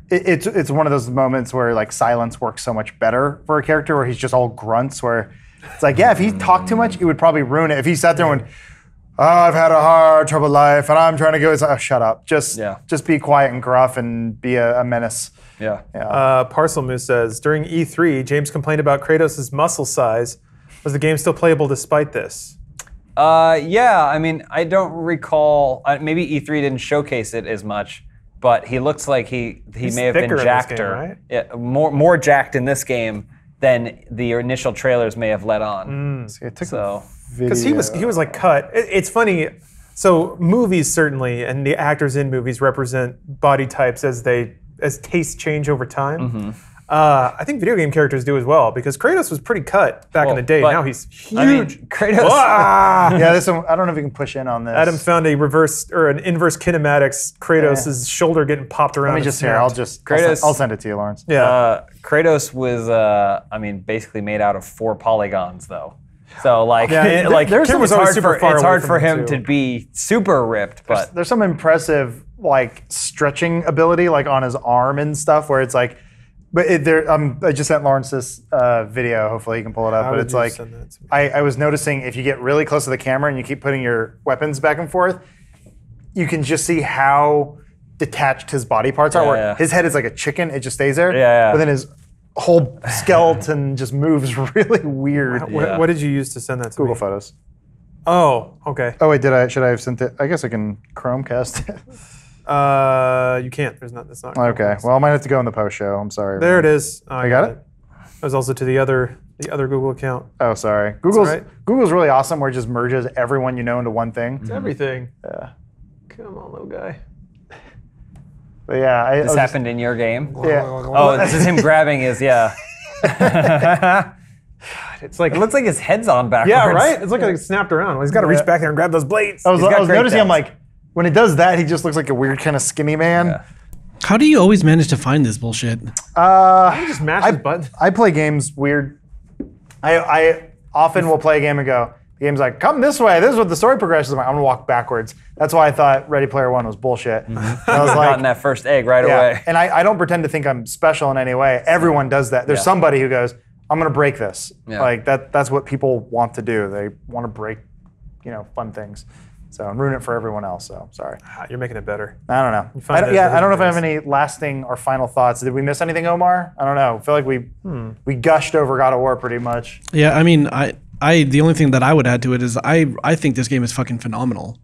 It's one of those moments where like silence works so much better for a character, where he's just all grunts. Where it's like, yeah, if he talked too much, it would probably ruin it. If he sat there and went, oh, I've had a hard, troubled life, and I'm trying to go. It's like, oh, shut up. Just be quiet and gruff and be a menace. Yeah. Parcel Moose says, during E3, James complained about Kratos' muscle size. Was the game still playable despite this? Yeah, I mean, I don't recall. Maybe E3 didn't showcase it as much, but he looks like he may have been thicker in this jacked, game, right? yeah, more jacked in this game than the initial trailers may have let on. So Because he was like cut. It's funny. So movies certainly, and the actors in movies represent body types as tastes change over time. I think video game characters do as well, because Kratos was pretty cut back in the day. but, Now he's huge. I mean, Kratos. Yeah, this one, I don't know if you can push in on this. Adam found an inverse kinematics. Kratos' shoulder getting popped around. Let me and just here. snapped. I'll send it to you, Lawrence. Yeah. Kratos was, basically made out of 4 polygons, though. So like, Yeah, there's Kim was always super far it's away hard from for him, him too. to be super ripped, but There's some impressive like stretching ability, like on his arm and stuff, where it's like. But I just sent Lawrence this video. Hopefully he can pull it up. How but did it's you like send that to me? I was noticing, if you get really close to the camera and you keep putting your weapons back and forth, you can just see how detached his body parts are. Yeah, Where yeah. his head is like a chicken; it just stays there. Yeah. But then his whole skeleton just moves really weird. What did you use to send that to Google me? Photos. Oh, okay. Oh wait, should I have sent it? I guess I can Chromecast it. You can't. That's not. Okay. Well, I might have to go in the post show. I'm sorry. There it is. Oh, I got it? That was also to the other Google account. Oh, sorry. all right. Google's really awesome, where it just merges everyone you know into one thing. It's everything. Yeah. Come on, little guy. But yeah, this happened in your game. Yeah. Oh, this is him grabbing his, It's like, looks like his head's on backwards. Yeah, right? It's like it snapped around. Well, he's got to reach back there and grab those blades. I was got great noticing, I'm depth. like, when it does that, he just looks like a weird kind of skinny man. Yeah. How do you always manage to find this bullshit? He just mashed his button. I play games weird. I often will play a game and go, the game's like, come this way. This is what the story progresses. I'm like, I'm going to walk backwards. That's why I thought Ready Player One was bullshit. And I was Gotten like, that first egg right yeah. away. And I don't pretend to think I'm special in any way. Everyone does that. There's somebody who goes, I'm going to break this. Yeah. Like that's what people want to do. They want to break, fun things. So and ruin it for everyone else. So sorry. You're making it better. I don't know. find I that don't know if I have different any lasting or final thoughts. Did we miss anything, Omar? I don't know. I feel like we gushed over God of War pretty much. Yeah, I mean, I the only thing that I would add to it is I think this game is fucking phenomenal.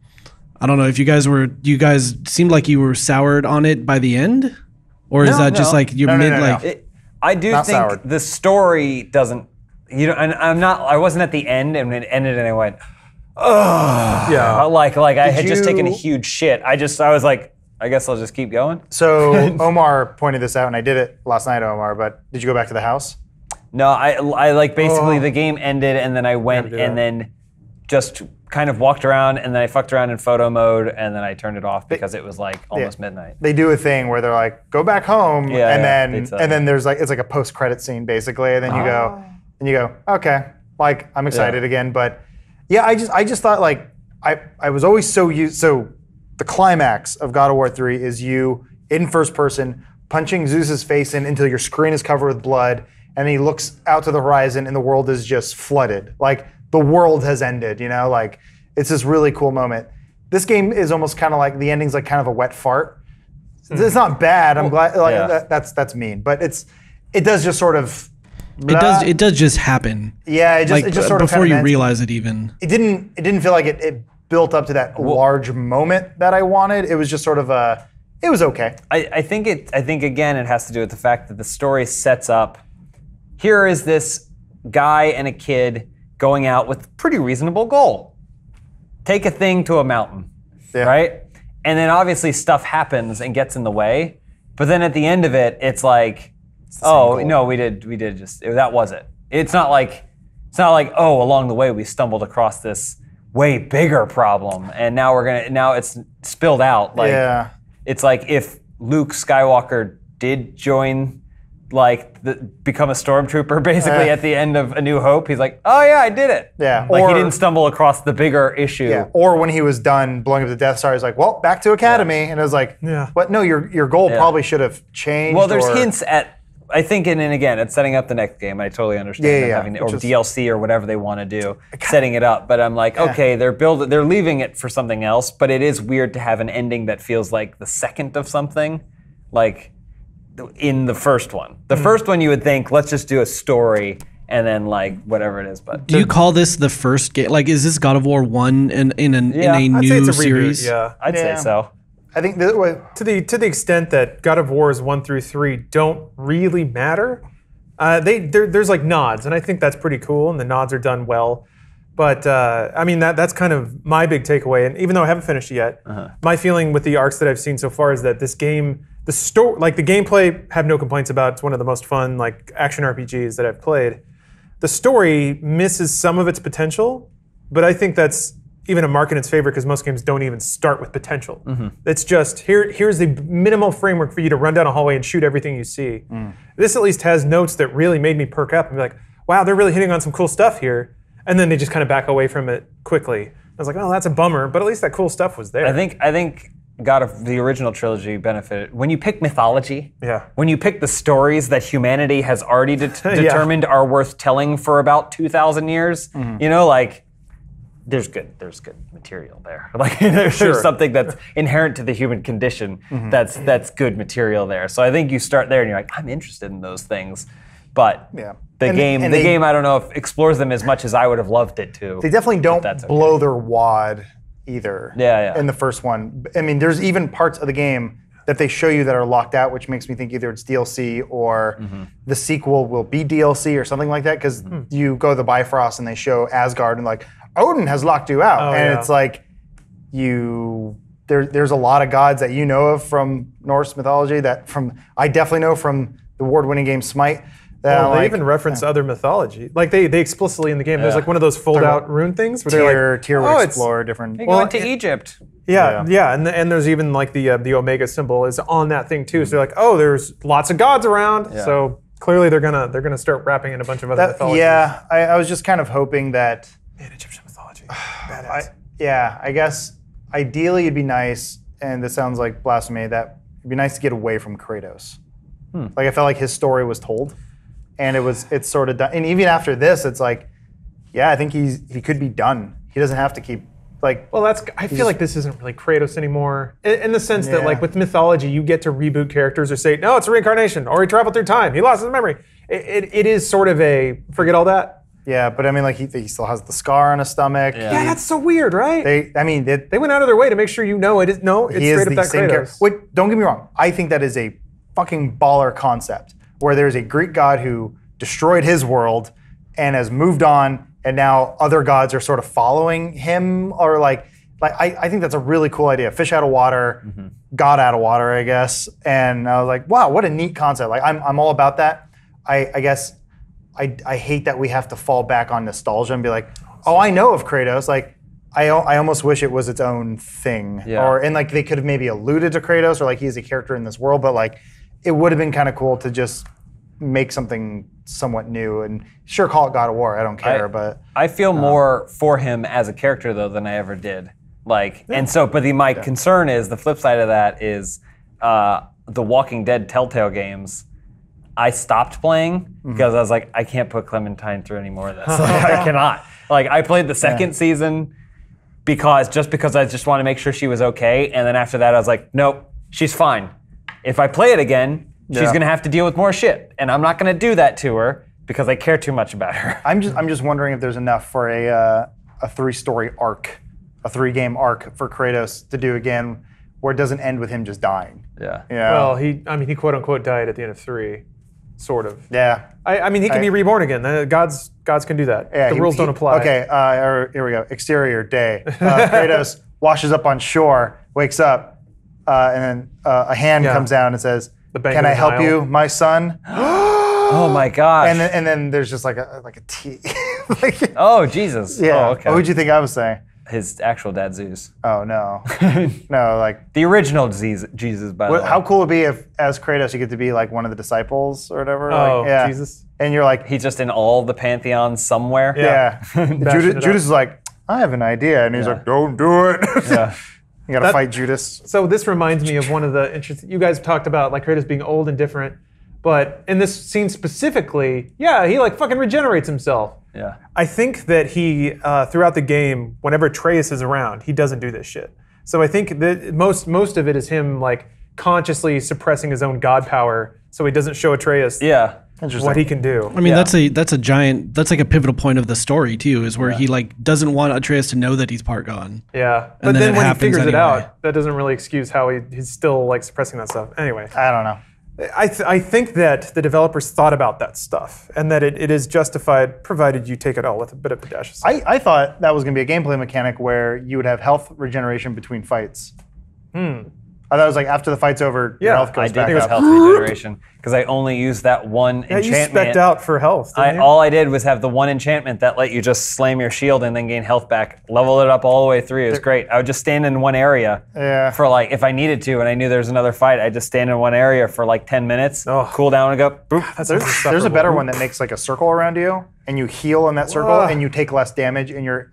I don't know if you guys seemed like you were soured on it by the end, or is that just like you're No. I do Not think soured. the story doesn't, and I wasn't at the end, and when it ended and I went, Yeah. like I had just taken a you- huge shit. I was like, I guess I'll just keep going. So Omar pointed this out, and I did it last night, Omar. But did you go back to the house? No, I like basically the game ended and then I went do and that. then just kind of walked around, and then I fucked around in photo mode, and then I turned it off because it was like almost midnight. They do a thing where they're like, go back home, Yeah, and then there's like, it's like a post-credit scene basically, and then you go, okay, like I'm excited again. But yeah, I just thought like, I was always so used, so the climax of God of War 3 is you in first person punching Zeus's face in until your screen is covered with blood, and he looks out to the horizon and the world is just flooded. Like the world has ended, you know, like it's this really cool moment. This game is almost kind of like, the ending's like kind of a wet fart. It's not bad, I'm glad, like that's mean, but it does just sort of, It does just happen. yeah, it just sort of before kind of you realize it even. It didn't feel like it built up to that large moment that I wanted. It was just sort of it was okay. I think again it has to do with the fact that the story sets up. Here is this guy and a kid going out with a pretty reasonable goal. Take a thing to a mountain, right? And then obviously stuff happens and gets in the way. But then at the end of it, it's like, oh no, we did just that was it. It's not like oh, along the way we stumbled across this way bigger problem, and now it's spilled out. Like it's like if Luke Skywalker did join, like become a stormtrooper basically at the end of A New Hope, he's like, oh yeah, I did it. Yeah, like he didn't stumble across the bigger issue. Yeah. Or when he was done blowing up the Death Star, he's like, well, back to Academy, and it was like, but no, your goal probably should have changed. Well, there's hints at. I think, and again, it's setting up the next game. I totally understand them having, or DLC or whatever they want to do, setting it up. But I'm like, okay, they're leaving it for something else. But it is weird to have an ending that feels like the second of something, like in the first one. The first one, you would think, let's just do a story and then like whatever it is. But do you call this the first game? Like, is this God of War 1 in a new series? Yeah, I'd say so. I think to the extent that God of Wars 1 through 3 don't really matter, there's like nods, and I think that's pretty cool, and the nods are done well. But I mean that's kind of my big takeaway. And even though I haven't finished it yet, my feeling with the arcs that I've seen so far is that this game, the gameplay, have no complaints about. It's one of the most fun like action RPGs that I've played. The story misses some of its potential, but I think that's even a mark in its favor because most games don't even start with potential. It's just, here's the minimal framework for you to run down a hallway and shoot everything you see. This at least has notes that really made me perk up and be like, wow, they're really hitting on some cool stuff here. And then they just kind of back away from it quickly. I was like, oh, that's a bummer, but at least that cool stuff was there. I think God of the original trilogy benefited. When you pick mythology, when you pick the stories that humanity has already determined are worth telling for about 2,000 years, you know, like, there's good material there. Like there's something that's inherent to the human condition that's good material there. So I think you start there and you're like, I'm interested in those things. But the game I don't know if explores them as much as I would have loved it to. They definitely don't blow their wad either. In the first one. I mean, there's even parts of the game that they show you that are locked out, which makes me think either it's DLC or the sequel will be DLC or something like that, because you go to the Bifrost and they show Asgard and like, Odin has locked you out, it's like there's a lot of gods that you know of from Norse mythology I definitely know from the award-winning game Smite. They even reference other mythology. Like they explicitly in the game, there's like one of those fold-out rune things where they're like, tier will explore different. They went to Egypt. And there's even like the Omega symbol is on that thing too. So they're like, oh, there's lots of gods around. So clearly they're gonna start wrapping in a bunch of other mythology. Yeah, I was just kind of hoping that. Man, Egyptian mythology. I guess ideally it'd be nice, and this sounds like blasphemy, that it'd be nice to get away from Kratos. Like I felt like his story was told, and it's sort of done. And even after this, it's like, I think he could be done. He doesn't have to keep like. Well, I feel like this isn't really Kratos anymore, in the sense that like with mythology, you get to reboot characters or say, no, it's a reincarnation, or he traveled through time, he lost his memory. It is sort of a forget all that. Yeah, but I mean, like he still has the scar on his stomach. Yeah, that's so weird, right? They went out of their way to make sure you know it is. No, it's straight up that Kratos. Wait, don't get me wrong. I think that is a fucking baller concept where there's a Greek god who destroyed his world and has moved on, and now other gods are sort of following him, or like I think that's a really cool idea. Fish out of water, God out of water, I guess. And I was like, wow, what a neat concept. Like I'm all about that. I guess. I hate that we have to fall back on nostalgia and be like, oh, I know of Kratos. Like, I almost wish it was its own thing. Yeah. And like they could have maybe alluded to Kratos or like he's a character in this world, but like it would have been kind of cool to just make something somewhat new and sure call it God of War. I don't care, but I feel more for him as a character though than I ever did. Like, and so, but my concern is the flip side of that is the Walking Dead Telltale games. I stopped playing because I was like, I can't put Clementine through any more of this. Like, I cannot. Like, I played the second season because I just want to make sure she was okay, and then after that, I was like, nope, she's fine. If I play it again, she's gonna have to deal with more shit, and I'm not gonna do that to her because I care too much about her. I'm just wondering if there's enough for a 3-story arc, a 3-game arc for Kratos to do again, where it doesn't end with him just dying. Yeah. Well, he quote unquote died at the end of 3, sort of. Yeah. I mean, he can be reborn again. Gods can do that. Yeah, the rules don't apply. Okay, here we go. Exterior day. Kratos washes up on shore, wakes up, and then a hand comes down and says, "Can I help you, my son?" Oh my gosh. And then there's just like a T. Like, oh Jesus. yeah. Oh, okay. What would you think I was saying? His actual dad Zeus. Oh no, no, like The original Jesus, by the way. how cool would it be if, as Kratos, you get to be like one of the disciples or whatever? Oh, like, yeah. Jesus. And you're like, He's just in all the pantheons somewhere. yeah. Bashing it Judas, up. Judas is like, I have an idea, and he's like, don't do it. Yeah. You gotta fight Judas. So this reminds me of one of the interesting. You guys talked about like Kratos being old and different, but in this scene specifically, he like fucking regenerates himself. Yeah. I think that he throughout the game, whenever Atreus is around, he doesn't do this shit. So I think that most of it is him like consciously suppressing his own god power, so he doesn't show Atreus Yeah. what he can do. I mean, Yeah. that's like a pipital point of the story too, is where he like doesn't want Atreus to know that he's part gone. Yeah, but And then then it when he happens figures it anyway. out, that doesn't really excuse how he's still like suppressing that stuff. Anyway, I don't know. I think that the developers thought about that stuff and that it is justified, provided you take it all with a bit of a dash of salt. I thought that was gonna be a gameplay mechanic where you would have health regeneration between fights. I thought it was like after the fight's over, your Yeah, health goes I did back it was up. health regeneration because I only used that one Yeah, you enchantment. specced out for health. Didn't you? All I did was have the one enchantment that let you just slam your shield and then gain health back. Level it up all the way through. It was great. I would just stand in one area Yeah. for like, if I needed to and I knew there was another fight, I'd just stand in one area for like 10 minutes, Oh. cool down and go, boop. There's a better one that makes like a circle around you, and you heal in that circle, Whoa. and you take less damage, and your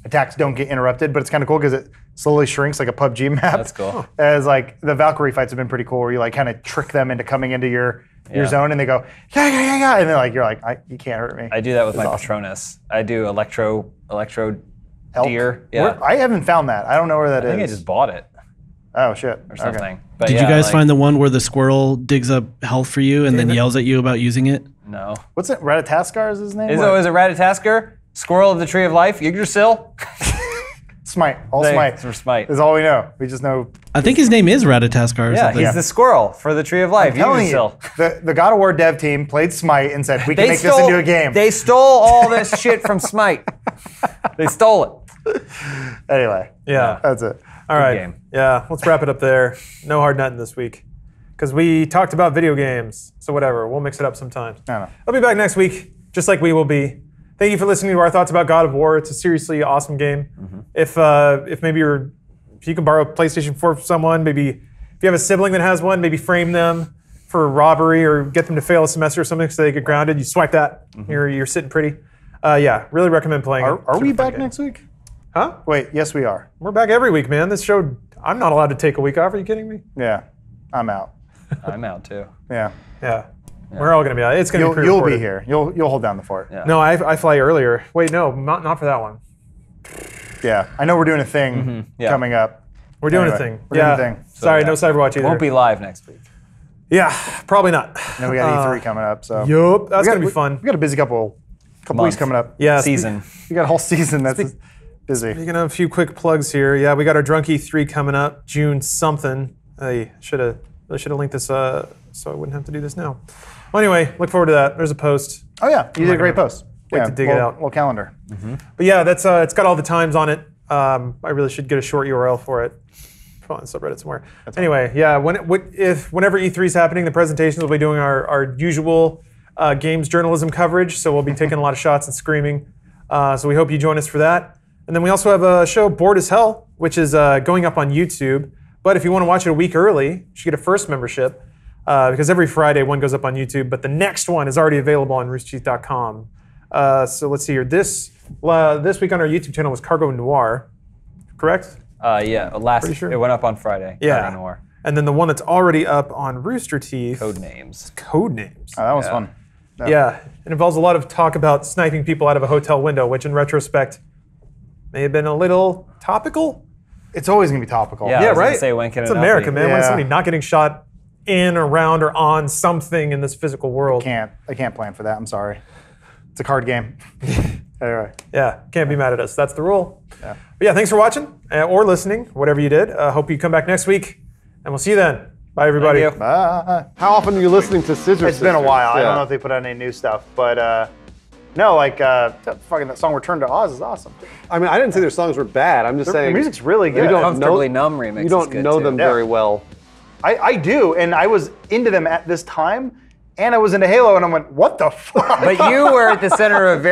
attacks don't get interrupted. But it's kind of cool because it slowly shrinks like a PUBG map. That's cool. As like the Valkyrie fights have been pretty cool, where you like kind of trick them into coming into your zone, and they go yeah, and then like you're like you can't hurt me. I do that with my awesome. Patronus. I do electro Elk. deer. Yeah. I haven't found that. I don't know where that I think I is. just bought it Oh shit. or something. Okay. But Did yeah, you guys like, find the one where the squirrel digs up health for you and then yells at you about using it? No. What's it? Ratataskar is his name? Is What? it Ratatasker? Squirrel of the Tree of Life? Yggdrasil? Smite. All Thanks Smite. for Smite. Is all we know. We just know. I think his name is Ratataskar or Yeah, something. he's the squirrel for the Tree of Life. Telling you, Yggdrasil. the God of War dev team played Smite and said we can make this into a game. They stole all this shit from Smite. They stole it. Anyway, Yeah. that's it. All right. game. Yeah, let's wrap it up there. No hard nutting this week. Because we talked about video games. So whatever, we'll mix it up sometimes. I don't know. I'll be back next week, just like we will be. Thank you for listening to our thoughts about God of War. It's a seriously awesome game. If maybe if you can borrow a PlayStation 4 from someone, maybe if you have a sibling that has one, maybe frame them for robbery or get them to fail a semester or something so they get grounded. You swipe that, you're sitting pretty. Yeah, really recommend playing it. Are Super we fun back game. next week? Huh? Wait, yes, we are. We're back every week, man. This show, I'm not allowed to take a week off. Are you kidding me? Yeah, I'm out. I'm out too. Yeah, Yeah. We're all going to be out. It's going to be you'll pre-recorded. be here. You'll hold down the fort. Yeah. No, I fly earlier. Wait, no, not for that one. Yeah, I know we're doing a thing Yeah. coming up. We're doing Anyway, a thing. we're doing yeah. a thing. Sorry, yeah. no Cyberwatch either. Won't be live next week. Yeah, probably not. And we got E3 coming up, so Yup, that's We going to got- be fun. We got a busy couple Month. weeks coming up. Yeah, Season. We got a whole season that's busy. Speaking of a few quick plugs here, yeah, we got our Drunk E3 coming up, June something. I should have linked this so I wouldn't have to do this now. Well, anyway, look forward to that. There's a post. Oh yeah, you did a great gonna post. wait Yeah, to dig it out. Little calendar. But yeah, that's it's got all the times on it. I really should get a short URL for it. Put on subreddit somewhere. Anyway, yeah, whenever E3 is happening, the presentations will be doing our usual games journalism coverage. So we'll be taking a lot of shots and screaming. So we hope you join us for that. And then we also have a show, Bored as Hell, which is going up on YouTube. But if you want to watch it a week early, you should get a first membership because every Friday one goes up on YouTube. But the next one is already available on roosterteeth.com. So let's see here. This week on our YouTube channel was Cargo Noir, correct? Yeah, Pretty sure. It went up on Friday. Yeah. Cargo Noir. And then the one that's already up on Rooster Teeth. Codenames. Codenames. Oh, that was fun. Yeah, it involves a lot of talk about sniping people out of a hotel window, which in retrospect may have been a little topical. It's always going to be topical. Yeah, Yeah, I was gonna right? say, when can It's it not America, be? man. When is Yeah. somebody not getting shot in, around, or on something in this physical world? I can't plan for that. I'm sorry. It's a card game. Anyway. Yeah, can't be mad at us. That's the rule. Yeah. But yeah, thanks for watching or listening, whatever you did. Hope you come back next week, and we'll see you then. Bye, everybody. Thank you. Bye. How often are you listening to Scissor It's been a Sisters? while. I Yeah. don't know if they put out any new stuff, but no, like that song "Return to Oz" is awesome. I mean, I didn't say their songs were bad. I'm just The saying music's really you good. don't Comfortably know, Numb remix You is don't good, know too. them Yeah. very well. I do, and I was into them at this time, and I was into Halo, and I went, "What the fuck?" But you were at the center of very